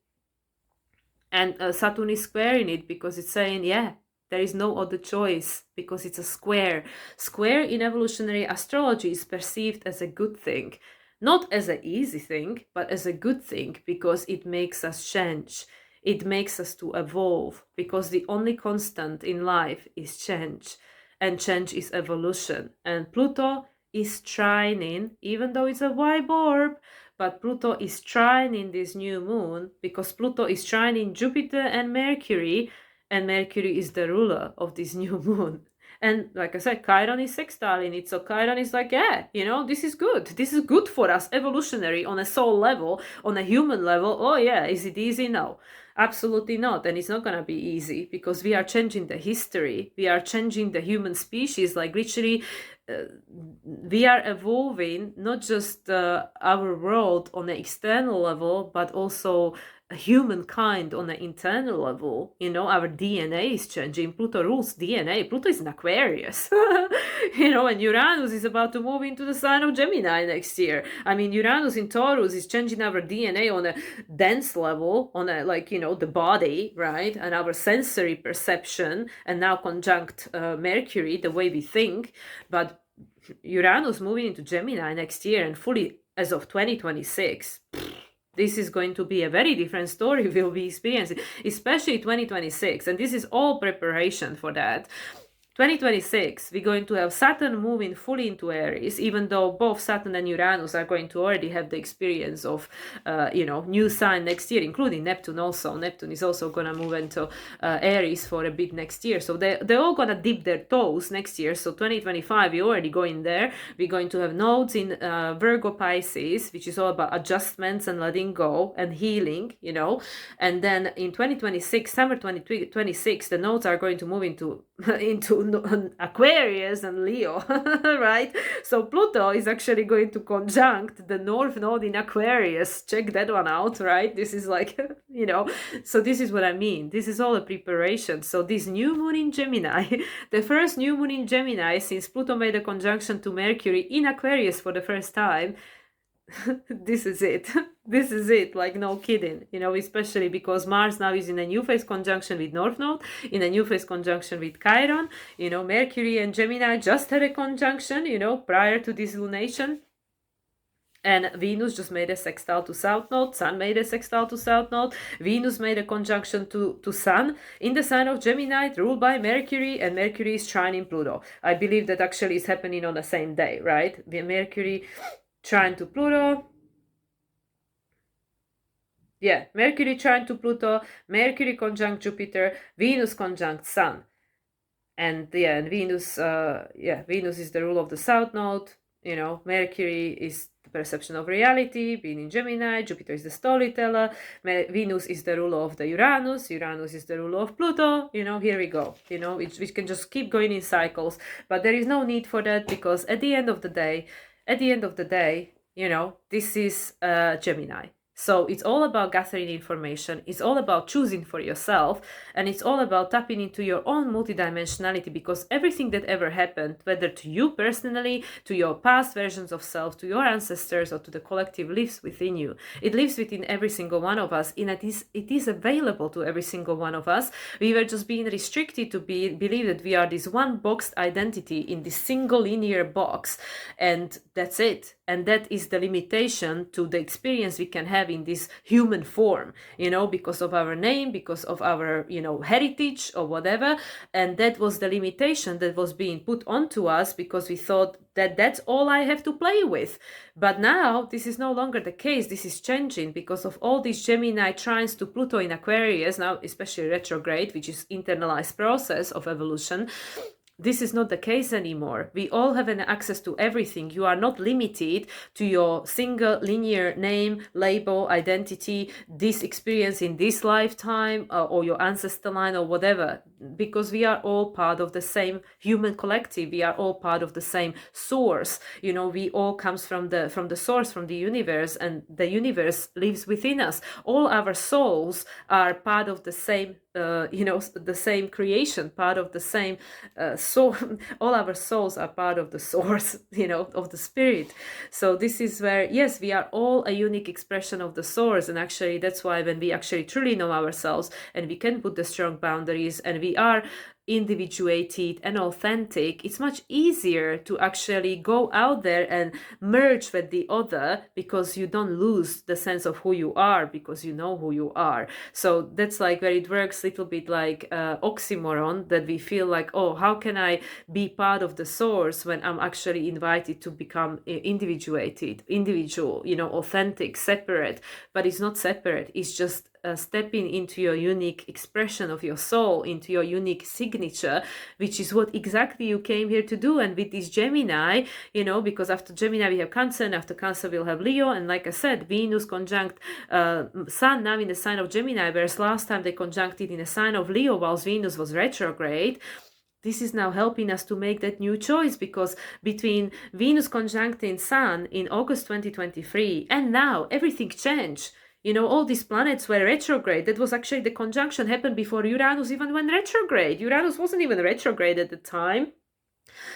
and Saturn is squaring it, because it's saying, yeah, there is no other choice, because it's a square. Square in evolutionary astrology is perceived as a good thing. Not as an easy thing, but as a good thing, because it makes us change. It makes us to evolve, because the only constant in life is change. And change is evolution. And Pluto is trining, even though it's a white orb, but Pluto is trining this new moon, because Pluto is trining Jupiter and Mercury is the ruler of this new moon. And like I said, Chiron is sextile in it. So Chiron is like, yeah, you know, this is good. This is good for us, evolutionary, on a soul level, on a human level. Oh yeah, is it easy? No, absolutely not. And it's not going to be easy, because we are changing the history. We are changing the human species. Like literally, we are evolving not just our world on an external level, but also humankind on an internal level. You know, our DNA is changing. Pluto rules DNA. Pluto is in Aquarius. You know, and Uranus is about to move into the sign of Gemini next year. I mean, Uranus in Taurus is changing our DNA on a dense level, on a, like, you know, the body, right? And our sensory perception, and now conjunct Mercury, the way we think. But Uranus moving into Gemini next year, and fully as of 2026, this is going to be a very different story we'll be experiencing, especially 2026. And this is all preparation for that. 2026, we're going to have Saturn moving fully into Aries, even though both Saturn and Uranus are going to already have the experience of, you know, new sign next year, including Neptune also. Neptune is also going to move into Aries for a bit next year. So they're all going to dip their toes next year. So 2025, we're already going there. We're going to have nodes in Virgo Pisces, which is all about adjustments and letting go and healing, you know. And then in 2026, summer 2026, the nodes are going to move into Aquarius and Leo, right? So Pluto is actually going to conjunct the North Node in Aquarius. Check that one out, right? This is like, you know, so this is what I mean. This is all a preparation. So this new moon in Gemini, the first new moon in Gemini since Pluto made a conjunction to Mercury in Aquarius for the first time, this is it. This is it, like no kidding, you know, especially because Mars now is in a new phase conjunction with North Node, in a new phase conjunction with Chiron. You know, Mercury and Gemini just had a conjunction, you know, prior to this lunation. And Venus just made a sextile to South Node, Sun made a sextile to South Node, Venus made a conjunction to Sun in the sign of Gemini, ruled by Mercury, and Mercury is trining Pluto. I believe that actually is happening on the same day, right? Mercury trine to Pluto. Yeah, Mercury trine to Pluto, Mercury conjunct Jupiter, Venus conjunct Sun. And yeah, and Venus, Venus is the rule of the South Node. You know, Mercury is the perception of reality, being in Gemini. Jupiter is the storyteller. Venus is the ruler of the Uranus. Uranus is the ruler of Pluto. You know, here we go. You know, we can just keep going in cycles. But there is no need for that, because at the end of the day, you know, this is Gemini. So it's all about gathering information, it's all about choosing for yourself, and it's all about tapping into your own multidimensionality, because everything that ever happened, whether to you personally, to your past versions of self, to your ancestors, or to the collective, lives within you. It lives within every single one of us, and it is available to every single one of us. We were just being restricted to believe that we are this one boxed identity in this single linear box, and that's it. And that is the limitation to the experience we can have in this human form, you know, because of our name, because of our, you know, heritage or whatever. And that was the limitation that was being put onto us, because we thought that that's all I have to play with. But now this is no longer the case. This is changing because of all these Gemini trines to Pluto in Aquarius, now especially retrograde, which is internalized process of evolution. This is not the case anymore. We all have an access to everything. You are not limited to your single linear name, label, identity, this experience in this lifetime, or your ancestor line or whatever, because we are all part of the same human collective. We are all part of the same source. You know, we all comes from the source, from the universe, and the universe lives within us. All our souls are part of the same the same creation, part of the same soul. All our souls are part of the source, of the spirit. So this is where, yes, we are all a unique expression of the source. And actually that's why when we actually truly know ourselves and we can put the strong boundaries and we are individuated and authentic, it's much easier to actually go out there and merge with the other, because you don't lose the sense of who you are, because you know who you are. So that's like where it works a little bit like oxymoron, that we feel like, oh, how can I be part of the source when I'm actually invited to become individuated, individual, authentic, separate. But it's not separate, it's just stepping into your unique expression of your soul, into your unique signature, which is what exactly you came here to do. And with this Gemini, because after Gemini we have Cancer, and after Cancer we'll have Leo, and like I said, Venus conjunct Sun now in the sign of Gemini, whereas last time they conjuncted in a sign of Leo whilst Venus was retrograde. This is now helping us to make that new choice, because between Venus conjuncting Sun in August 2023 and now everything changed. All these planets were retrograde. That was actually the conjunction happened before Uranus even went retrograde. Uranus wasn't even retrograde at the time.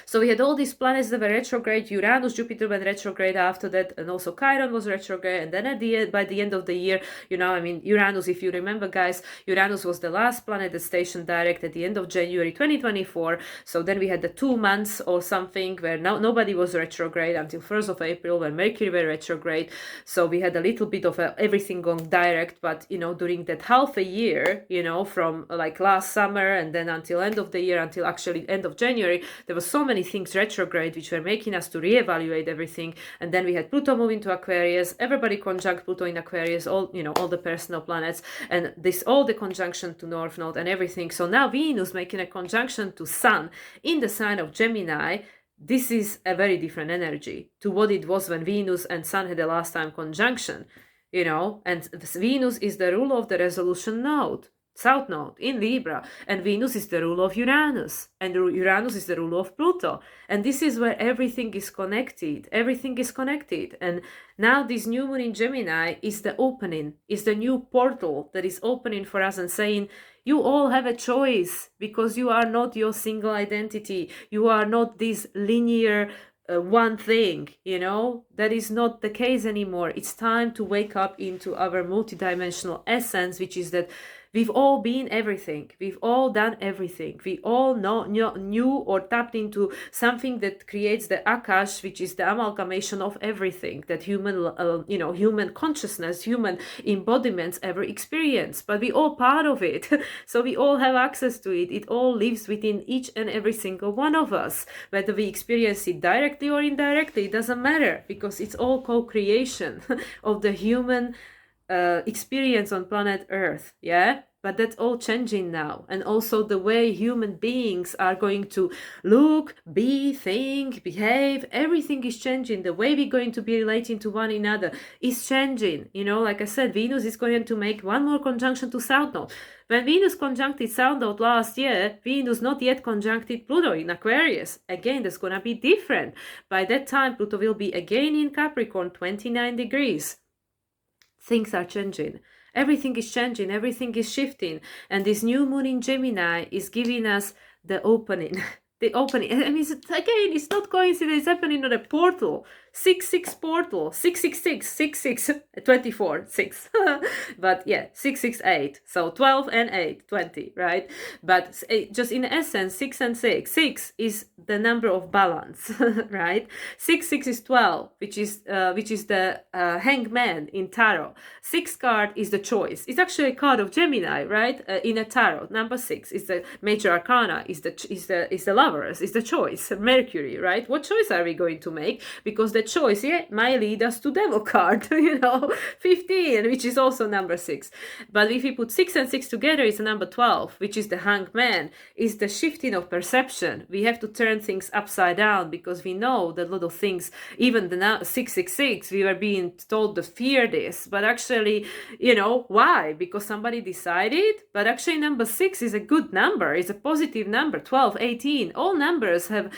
So we had all these planets that were retrograde. Uranus, Jupiter went retrograde after that, and also Chiron was retrograde. And then by the end of the year, Uranus, if you remember, guys, Uranus was the last planet that stationed direct at the end of January 2024. So then we had the 2 months or something where nobody was retrograde until 1st of April when Mercury were retrograde. So we had a little bit of everything going direct. But, during that half a year, from like last summer and then until end of the year, until actually end of January, there was so many things retrograde which were making us to reevaluate everything. And then we had Pluto move into Aquarius, everybody conjunct Pluto in Aquarius, all the personal planets, and all the conjunction to North Node and everything. So now Venus making a conjunction to Sun in the sign of Gemini. This is a very different energy to what it was when Venus and Sun had the last time conjunction, and Venus is the ruler of the resolution node, South Node in Libra, and Venus is the ruler of Uranus, and Uranus is the ruler of Pluto. And this is where everything is connected. Everything is connected. And now this new moon in Gemini is the opening, is the new portal that is opening for us and saying, you all have a choice, because you are not your single identity. You are not this linear one thing, that is not the case anymore. It's time to wake up into our multidimensional essence, which is that we've all been everything. We've all done everything. We all knew or tapped into something that creates the Akash, which is the amalgamation of everything that human consciousness, human embodiments ever experience. But we all part of it. So we all have access to it. It all lives within each and every single one of us. Whether we experience it directly or indirectly, it doesn't matter, because it's all co-creation of the human experience on planet Earth. But that's all changing now. And also the way human beings are going to look, be, think, behave, everything is changing. The way we're going to be relating to one another is changing. Like I said, Venus is going to make one more conjunction to South Node. When Venus conjuncted South Node last year, Venus not yet conjuncted Pluto in Aquarius. Again, that's going to be different. By that time, Pluto will be again in Capricorn, 29 degrees. Things are changing. Everything is changing. Everything is shifting. And this new moon in Gemini is giving us the opening. The opening. I mean, it's not coincidence. It's happening on a portal. 6-6 portal. 666. 66. 24. 6. But yeah, 668. So 12 and 8. 20, right? But just in essence, 6 and 6. 6 is the number of balance, right? 6 is 12, which is the hangman in tarot. 6 card is the choice. It's actually a card of Gemini, right? In a tarot. Number 6 is the major arcana, is the lovers, is the choice. Mercury, right? What choice are we going to make? Because the choice, might lead us to devil card, 15, which is also number 6. But if we put 6 and 6 together, it's number 12, which is the hanged man, is the shifting of perception. We have to turn things upside down, because we know that a lot of things, even the 666, we were being told to fear this, but actually, why? Because somebody decided. But actually number 6 is a good number, it's a positive number. 12, 18, all numbers have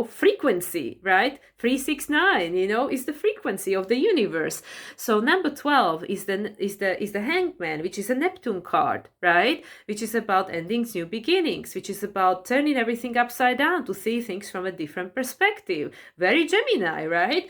frequency, right? 369, is the frequency of the universe. So number 12 is the hanged man, which is a Neptune card, right? Which is about endings, new beginnings, which is about turning everything upside down to see things from a different perspective. Very Gemini, right?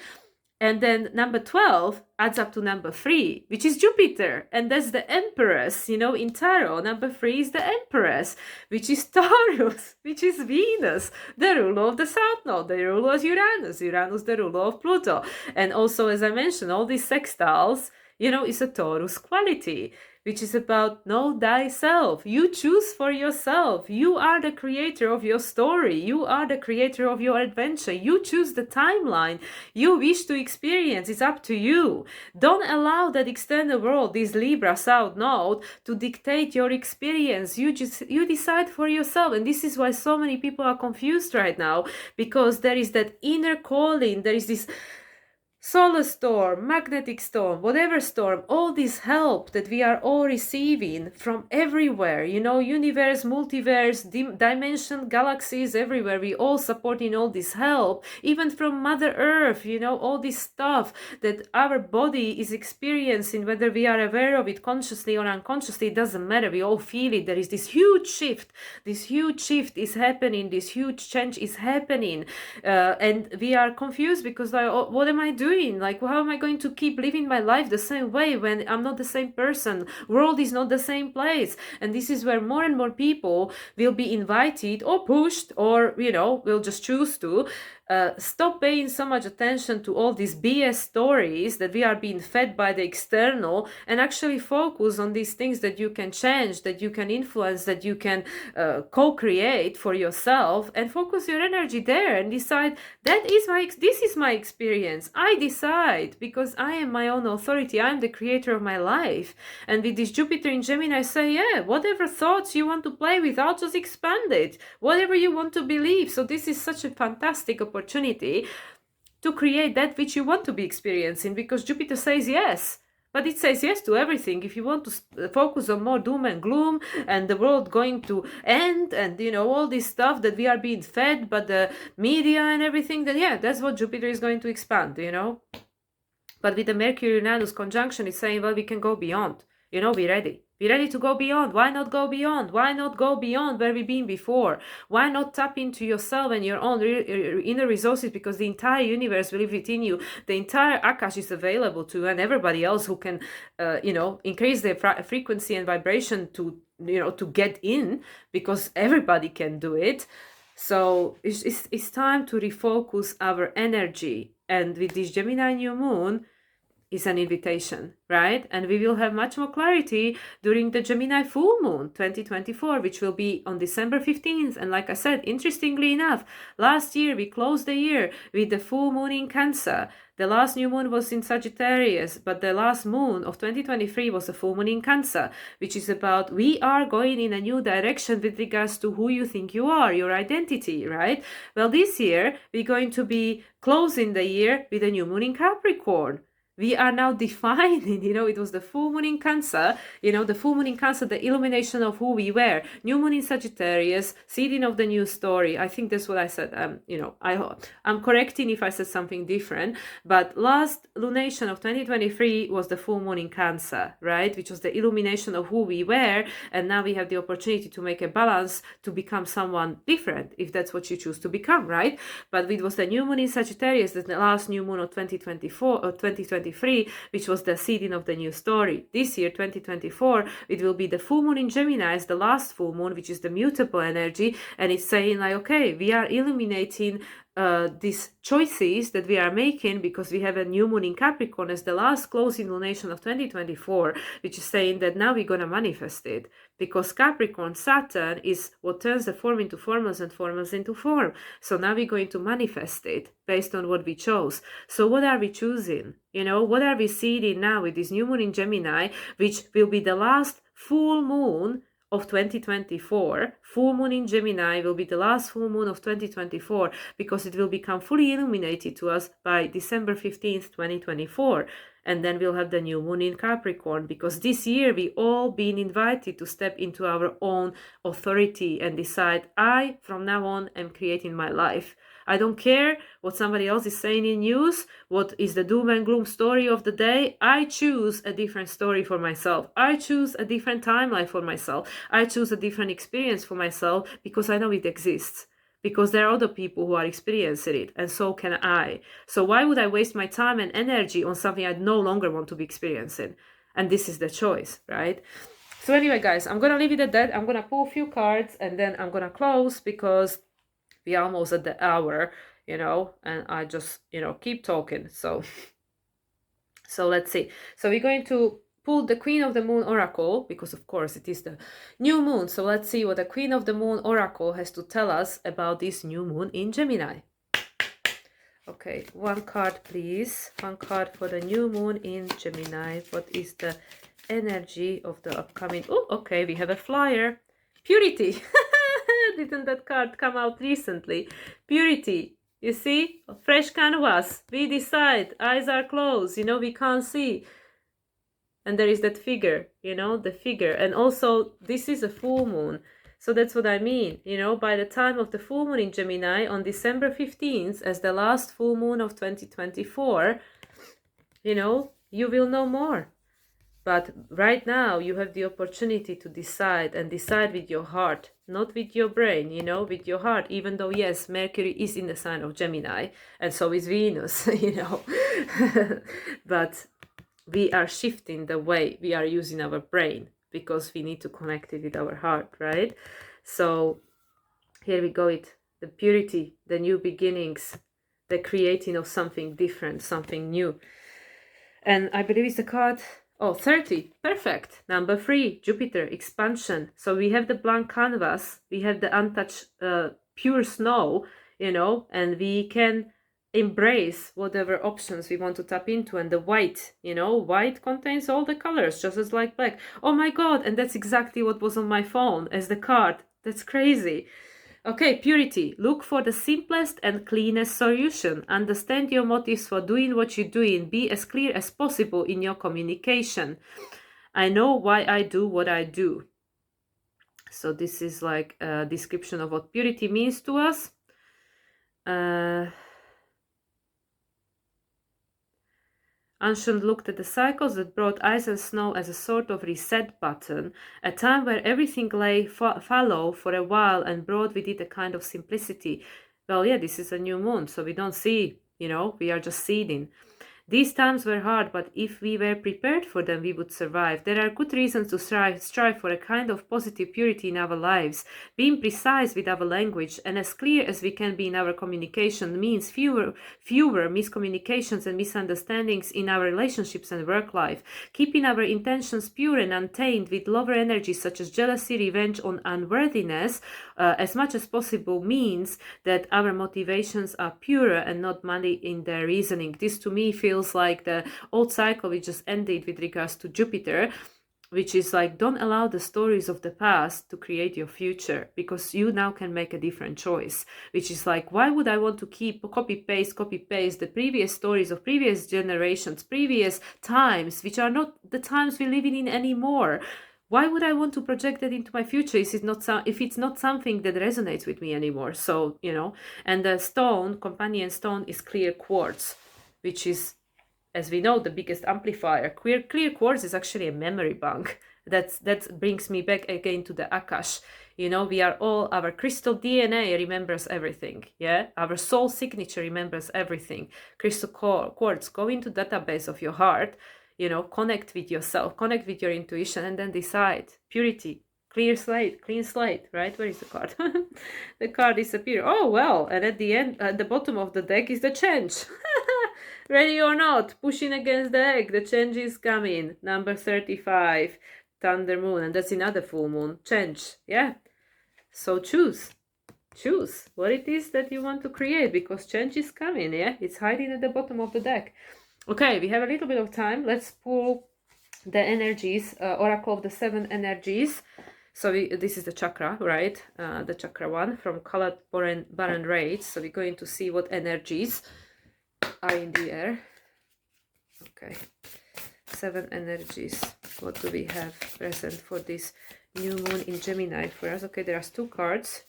And then number 12 adds up to number 3, which is Jupiter. And that's the Empress, in Tarot. Number 3 is the Empress, which is Taurus, which is Venus, the ruler of the South Node, the ruler of Uranus, the ruler of Pluto. And also, as I mentioned, all these sextiles, is a Taurus quality, which is about know thyself. You choose for yourself. You are the creator of your story. You are the creator of your adventure. You choose the timeline you wish to experience. It's up to you. Don't allow that external world, this Libra South Node, to dictate your experience. You decide for yourself. And this is why so many people are confused right now, because there is that inner calling. There is this solar storm, magnetic storm, whatever storm, all this help that we are all receiving from everywhere, universe, multiverse, dimension, galaxies, everywhere. We all supporting all this help, even from Mother Earth, all this stuff that our body is experiencing, whether we are aware of it consciously or unconsciously, it doesn't matter. We all feel it. There is this huge shift. This huge shift is happening. This huge change is happening. And we are confused because, what am I doing? Like, how am I going to keep living my life the same way when I'm not the same person? World is not the same place. And this is where more and more people will be invited or pushed, or, will just choose to stop paying so much attention to all these BS stories that we are being fed by the external, and actually focus on these things that you can change, that you can influence, that you can co-create for yourself, and focus your energy there and decide this is my experience. I decide, because I am my own authority. I am the creator of my life. And with this Jupiter in Gemini, I say, whatever thoughts you want to play with, I'll just expand it. Whatever you want to believe. So this is such a fantastic opportunity to create that which you want to be experiencing, because Jupiter says yes. But it says yes to everything. If you want to focus on more doom and gloom and the world going to end and, all this stuff that we are being fed by the media and everything, then that's what Jupiter is going to expand, But with the Mercury and Uranus conjunction, it's saying, well, we can go beyond. Be ready. Be ready to go beyond. Why not go beyond? Why not go beyond where we've been before? Why not tap into yourself and your own inner resources? Because the entire universe will live within you. The entire Akash is available to you, and everybody else who can, increase their frequency and vibration to get in, because everybody can do it. So it's time to refocus our energy. And with this Gemini New Moon, is an invitation, right? And we will have much more clarity during the Gemini full moon 2024, which will be on December 15th. And like I said, interestingly enough, last year we closed the year with the full moon in Cancer. The last new moon was in Sagittarius, but the last moon of 2023 was a full moon in Cancer, which is about we are going in a new direction with regards to who you think you are, your identity, right? Well, this year we're going to be closing the year with a new moon in Capricorn. We are now defining, it was the full moon in Cancer, the full moon in Cancer, the illumination of who we were. New moon in Sagittarius, seeding of the new story. I think that's what I said. I'm correcting if I said something different. But last lunation of 2023 was the full moon in Cancer, right? Which was the illumination of who we were. And now we have the opportunity to make a balance to become someone different, if that's what you choose to become, right? But it was the new moon in Sagittarius, the last new moon of 2024 or 2023. Which was the seeding of the new story. This year, 2024, it will be the full moon in Gemini as the last full moon, which is the mutable energy, and it's saying like, okay, we are illuminating these choices that we are making, because we have a new moon in Capricorn as the last closing lunation of 2024, which is saying that now we're going to manifest it. because Capricorn, Saturn, is what turns the form into formless and formless into form. So now we're going to manifest it based on what we chose. So what are we choosing? You know, what are we seeing now with this new moon in Gemini, which will be the last full moon of 2024. Full moon in Gemini will be the last full moon of 2024, because it will become fully illuminated to us by December 15th, 2024. And then we'll have the new moon in Capricorn, because this year we all been invited to step into our own authority and decide, I from now on am creating my life. I don't care what somebody else is saying in news, what is the doom and gloom story of the day. I choose a different story for myself. I choose a different timeline for myself. I choose a different experience for myself, because I know it exists. Because there are other people who are experiencing it, and so can I. So why would I waste my time and energy on something I no longer want to be experiencing? And this is the choice, right? So anyway, guys, I'm going to leave it at that. I'm going to pull a few cards, and then I'm going to close, because we are almost at the hour, you know, and I just, you know, keep talking. So let's see. So we're going to pull the Queen of the Moon Oracle, because of course it is the new moon. So let's see what the Queen of the Moon Oracle has to tell us about this new moon in Gemini. Okay, one card please. One card for the new moon in Gemini. What is the energy of the upcoming... Oh, okay, we have a flyer. Purity. Didn't that card come out recently? Purity. You see? Fresh canvas. We decide. Eyes are closed. You know, we can't see. And there is that figure, you know, the figure. And also, this is a full moon. So that's what I mean. You know, by the time of the full moon in Gemini on December 15th, as the last full moon of 2024, you know, you will know more. But right now, you have the opportunity to decide, and decide with your heart, not with your brain, you know, with your heart. Even though, yes, Mercury is in the sign of Gemini, and so is Venus, you know. But we are shifting the way we are using our brain, because we need to connect it with our heart, right? So here we go, it the purity, the new beginnings, the creating of something different, something new. And I believe it's the card, oh, 30, perfect. Number 3, Jupiter, expansion. So we have the blank canvas, we have the untouched pure snow, you know, and we can embrace whatever options we want to tap into. And the white, you know, white contains all the colors, just as like black. Oh my god, and that's exactly what was on my phone as the card. That's crazy. Okay, purity. Look for the simplest and cleanest solution. Understand your motives for doing what you're doing. Be as clear as possible in your communication. I know why I do what I do. So this is like a description of what purity means to us. Ancient looked at the cycles that brought ice and snow as a sort of reset button, a time where everything lay fallow for a while and brought with it a kind of simplicity. Well, yeah, this is a new moon, so we don't see, you know, we are just seeding. These times were hard, but if we were prepared for them, we would survive. There are good reasons to strive for a kind of positive purity in our lives. Being precise with our language and as clear as we can be in our communication means fewer miscommunications and misunderstandings in our relationships and work life. Keeping our intentions pure and untainted with lower energies such as jealousy, revenge, or unworthiness as much as possible means that our motivations are purer and not muddy in their reasoning. This to me feels like the old cycle we just ended with regards to Jupiter, which is like, don't allow the stories of the past to create your future, because you now can make a different choice. Which is like, why would I want to keep copy paste the previous stories of previous generations, previous times, which are not the times we're living in anymore? Why would I want to project that into my future if it's not something that resonates with me anymore? So, you know, and the stone, companion stone, is clear quartz, which is, as we know, the biggest amplifier. Clear quartz is actually a memory bank. That brings me back again to the Akash. You know, we are all, our crystal DNA remembers everything. Yeah, our soul signature remembers everything. Crystal quartz, go into database of your heart. You know, connect with yourself, connect with your intuition, and then decide. Purity, clear slate, clean slate, right? Where is the card? The card disappeared. Oh, well, and at the end, at the bottom of the deck is the change. Ready or not, pushing against the egg, the change is coming. Number 35. thunder moon, and that's another full moon. Change, yeah. So choose what it is that you want to create, because change is coming, yeah. It's hiding at the bottom of the deck. Okay, we have a little bit of time. Let's pull the energies, oracle of the 7 energies. So this is the chakra, right? The chakra one from colored Baron Raids. So we're going to see what energies are in the air. Okay, 7 energies. What do we have present for this new moon in Gemini for us? Okay, there are 2 cards.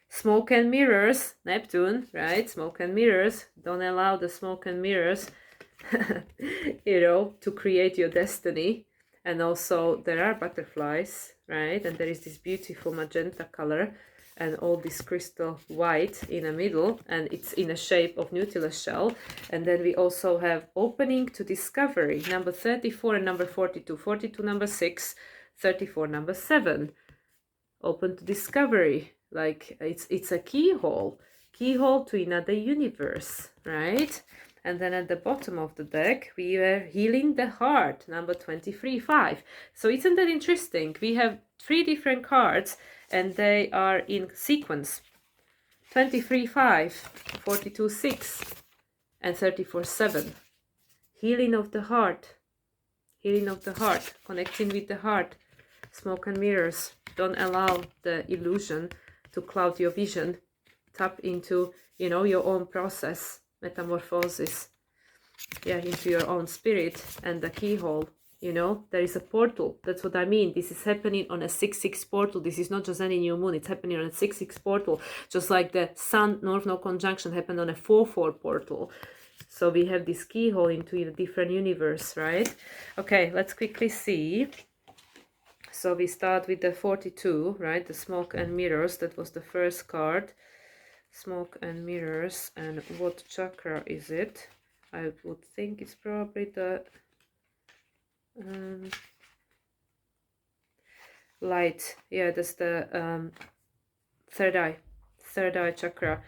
Smoke and mirrors, Neptune, right? Smoke and mirrors. Don't allow the smoke and mirrors, to create your destiny. And also there are butterflies, right? And there is this beautiful magenta color and all this crystal white in the middle, and it's in a shape of Nautilus shell. And then we also have opening to discovery, number 34 and number 42. 42 number 6, 34 number 7. Open to discovery, like it's a keyhole to another universe, right? And then at the bottom of the deck we were healing the heart, number 23, 5. So isn't that interesting? We have 3 different cards and they are in sequence: 23, 5, 42, 6, and 34, 7. Healing of the heart, connecting with the heart. Smoke and mirrors. Don't allow the illusion to cloud your vision. Tap into, your own process, metamorphosis. Yeah, into your own spirit. And the keyhole, there is a portal. That's what I mean. This is happening on a 6-6 portal. This is not just any new moon. It's happening on a 6-6 portal. Just like the Sun North Node conjunction happened on a 4-4 portal. So we have this keyhole into a different universe, right? Okay, let's quickly see. So we start with the 42, right? The smoke and mirrors. That was the first card. Smoke and mirrors. And what chakra is it? I would think it's probably the light. Yeah, that's the third eye chakra.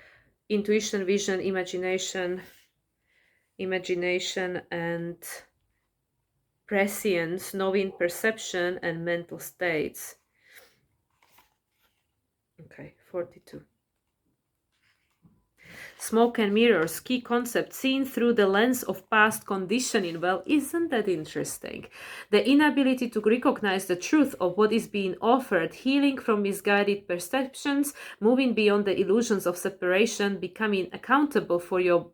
Intuition, vision, imagination and prescience, knowing, perception, and mental states. Okay, 42. Smoke and mirrors, key concept seen through the lens of past conditioning. Well, isn't that interesting? The inability to recognize the truth of what is being offered, healing from misguided perceptions, moving beyond the illusions of separation, becoming accountable for your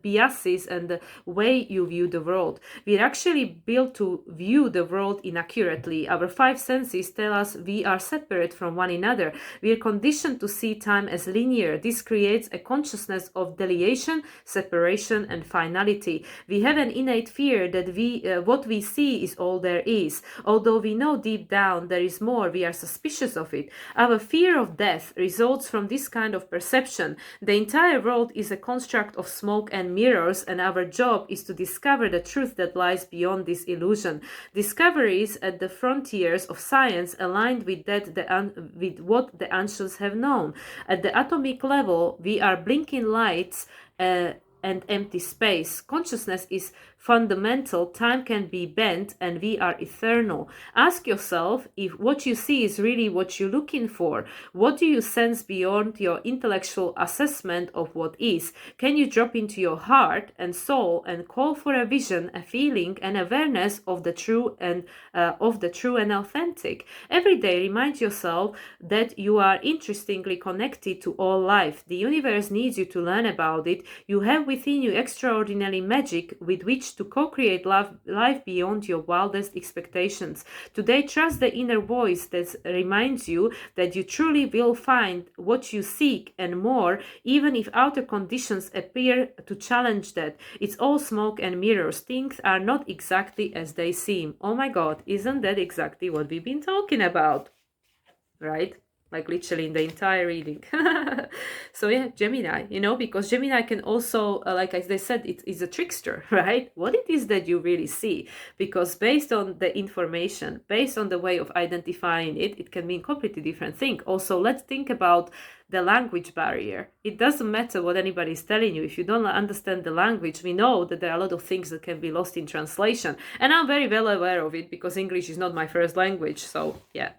biases and the way you view the world. We're actually built to view the world inaccurately. Our 5 senses tell us we are separate from one another. We are conditioned to see time as linear. This creates a consciousness of deviation, separation, and finality. We have an innate fear that what we see is all there is. Although we know deep down there is more, we are suspicious of it. Our fear of death results from this kind of perception. The entire world is a construct of smoke and mirrors, and our job is to discover the truth that lies beyond this illusion. Discoveries at the frontiers of science aligned with with what the ancients have known. At the atomic level, we are blinking lights and empty space. Consciousness is fundamental, time can be bent, and we are eternal. Ask yourself if what you see is really what you're looking for. What do you sense beyond your intellectual assessment of what is? Can you drop into your heart and soul and call for a vision, a feeling, an awareness of the true and authentic? Every day, remind yourself that you are interestingly connected to all life. The universe needs you to learn about it. You have within you extraordinary magic with which to co-create life beyond your wildest expectations. Today, trust the inner voice that reminds you that you truly will find what you seek and more, even if outer conditions appear to challenge that. It's all smoke and mirrors. Things are not exactly as they seem. Oh my God, isn't that exactly what we've been talking about? Right? Like literally in the entire reading. So yeah, Gemini, because Gemini can also, like as they said, it is a trickster, right? What it is that you really see, because based on the information, based on the way of identifying it, it can mean completely different thing. Also, let's think about the language barrier. It doesn't matter what anybody is telling you. If you don't understand the language, we know that there are a lot of things that can be lost in translation. And I'm very well aware of it because English is not my first language. So yeah,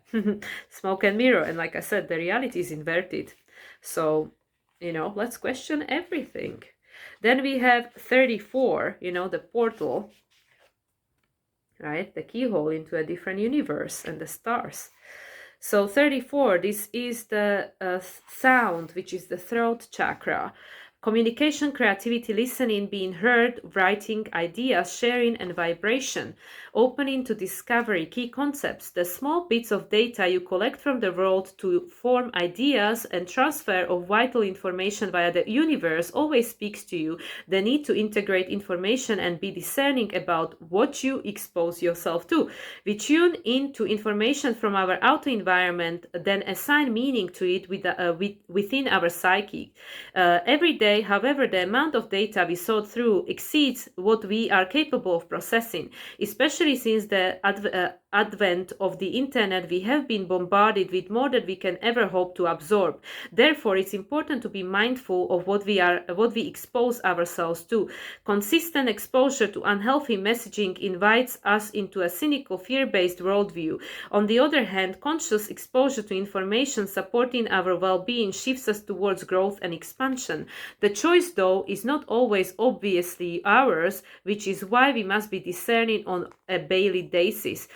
smoke and mirror. And like I said, the reality is inverted. So, let's question everything. Then we have 34, the portal, right? The keyhole into a different universe and the stars. So 34, this is the sound, which is the throat chakra. Communication, creativity, listening, being heard, writing, ideas, sharing, and vibration. Opening to discovery, key concepts, the small bits of data you collect from the world to form ideas and transfer of vital information via the universe always speaks to you. The need to integrate information and be discerning about what you expose yourself to. We tune into information from our outer environment, then assign meaning to it within our psyche. Every day, however, the amount of data we sort through exceeds what we are capable of processing. Especially since the advent of the internet, we have been bombarded with more than we can ever hope to absorb. Therefore, it's important to be mindful of what we expose ourselves to. Consistent exposure to unhealthy messaging invites us into a cynical, fear-based worldview. On the other hand, conscious exposure to information supporting our well-being shifts us towards growth and expansion. The choice, though, is not always obviously ours, which is why we must be discerning on a daily basis.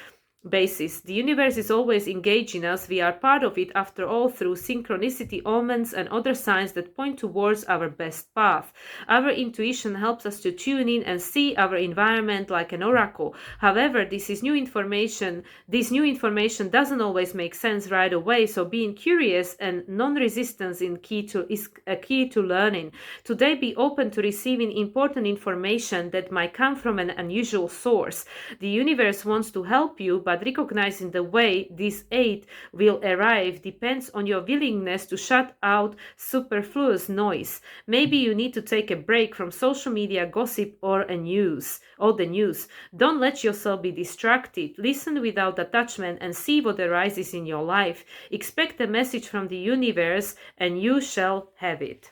The universe is always engaging us. We are part of it after all, through synchronicity, omens, and other signs that point towards our best path. Our intuition helps us to tune in and see our environment like an oracle. However, this new information doesn't always make sense right away, so being curious and non-resistance is a key to learning. Today, be open to receiving important information that might come from an unusual source. The universe wants to help you, but recognizing the way this aid will arrive depends on your willingness to shut out superfluous noise. Maybe you need to take a break from social media gossip or the news. Don't let yourself be distracted. Listen without attachment and see what arises in your life. Expect a message from the universe and you shall have it.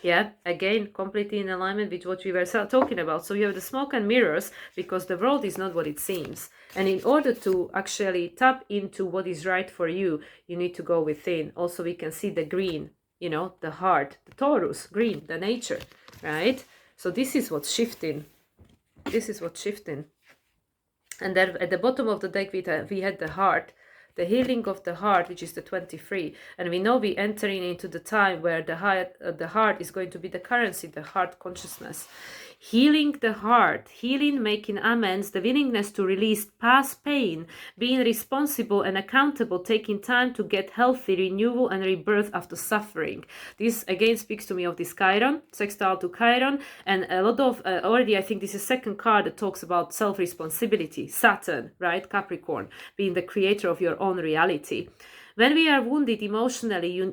Yeah, again, completely in alignment with what we were talking about. So you have the smoke and mirrors, because the world is not what it seems. And in order to actually tap into what is right for you, you need to go within. Also, we can see the green, the heart, the Taurus, green, the nature, right? So this is what's shifting. And then at the bottom of the deck, we had the heart. The healing of the heart, which is the 23. And we know we're entering into the time where the heart is going to be the currency, the heart consciousness. Healing the heart, making amends, the willingness to release past pain, being responsible and accountable, taking time to get healthy, renewal and rebirth after suffering. This again speaks to me of this Chiron, sextile to Chiron, and a lot of, already I think this is the second card that talks about self-responsibility, Saturn, right, Capricorn, being the creator of your own reality. When we are wounded emotionally, you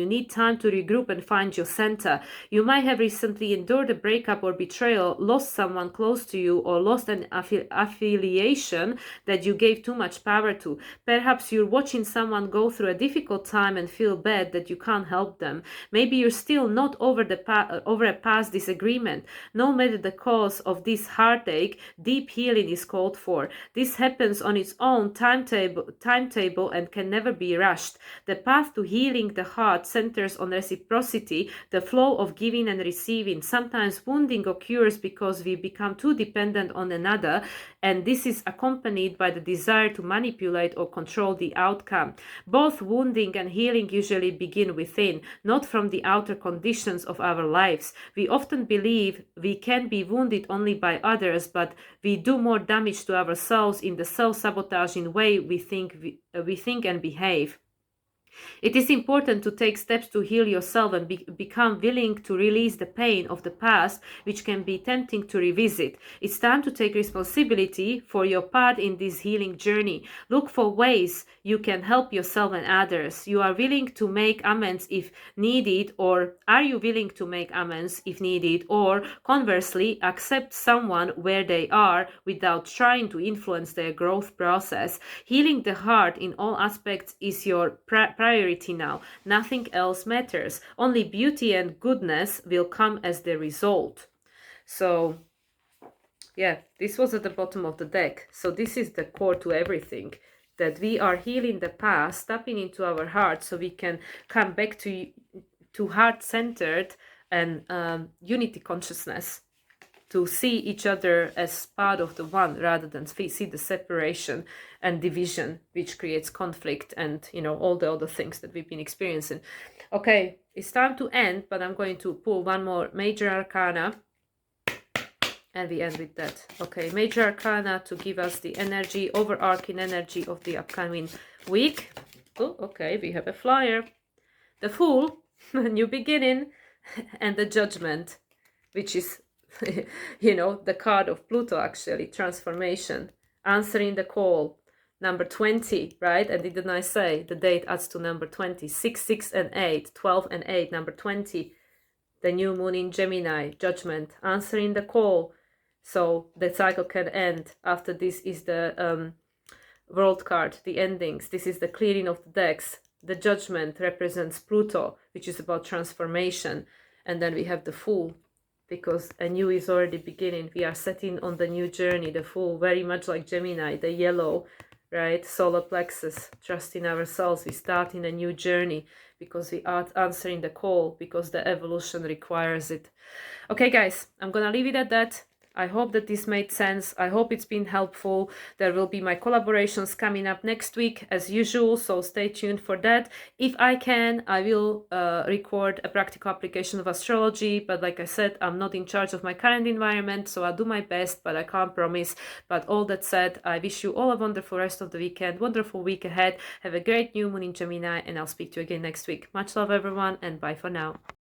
need time to regroup and find your center. You might have recently endured a breakup or betrayal, lost someone close to you, or lost an affiliation that you gave too much power to. Perhaps you're watching someone go through a difficult time and feel bad that you can't help them. Maybe you're still not over a past disagreement. No matter the cause of this heartache, deep healing is called for. This happens on its own timetable and can never be rushed. The path to healing the heart centers on reciprocity, the flow of giving and receiving. Sometimes wounding occurs because we become too dependent on another, and this is accompanied by the desire to manipulate or control the outcome. Both wounding and healing usually begin within, not from the outer conditions of our lives. We often believe we can be wounded only by others, but we do more damage to ourselves in the self-sabotaging way we think and behave. It is important to take steps to heal yourself and become willing to release the pain of the past, which can be tempting to revisit. It's time to take responsibility for your part in this healing journey. Look for ways you can help yourself and others. You are willing to make amends if needed, or are you willing to make amends if needed, or conversely, accept someone where they are without trying to influence their growth process. Healing the heart in all aspects is your priority now. Nothing else matters. Only beauty and goodness will come as the result. So yeah, this was at the bottom of the deck. So this is the core to everything, that we are healing the past, tapping into our heart so we can come back to heart-centered and unity consciousness, to see each other as part of the one rather than see the separation and division, which creates conflict and, you know, all the other things that we've been experiencing. Okay, it's time to end, but I'm going to pull one more major arcana and we end with that. Okay, major arcana to give us the energy, overarching energy of the upcoming week. Oh, okay, we have a flyer. The Fool, new beginning, and the Judgment, which is you know, the card of Pluto, actually, transformation, answering the call, number 20, right? And didn't I say the date adds to number 20? 6, 6, and 8, 12 and 8, number 20, the new moon in Gemini, Judgment, answering the call. So the cycle can end. After this is the World card, the endings. This is the clearing of the decks. The Judgment represents Pluto, which is about transformation. And then we have the Fool, because a new is already beginning. We are setting on the new journey. The Fool, very much like Gemini, the yellow, right? Solar plexus, trusting ourselves. We start in a new journey because we are answering the call, because the evolution requires it. Okay, guys, I'm gonna leave it at that. I hope that this made sense. I hope it's been helpful. There will be my collaborations coming up next week as usual, so stay tuned for that. If I can, I will record a practical application of astrology, but like I said, I'm not in charge of my current environment, so I'll do my best, but I can't promise. But all that said, I wish you all a wonderful rest of the weekend, wonderful week ahead. Have a great new moon in Gemini, and I'll speak to you again next week. Much love, everyone, and bye for now.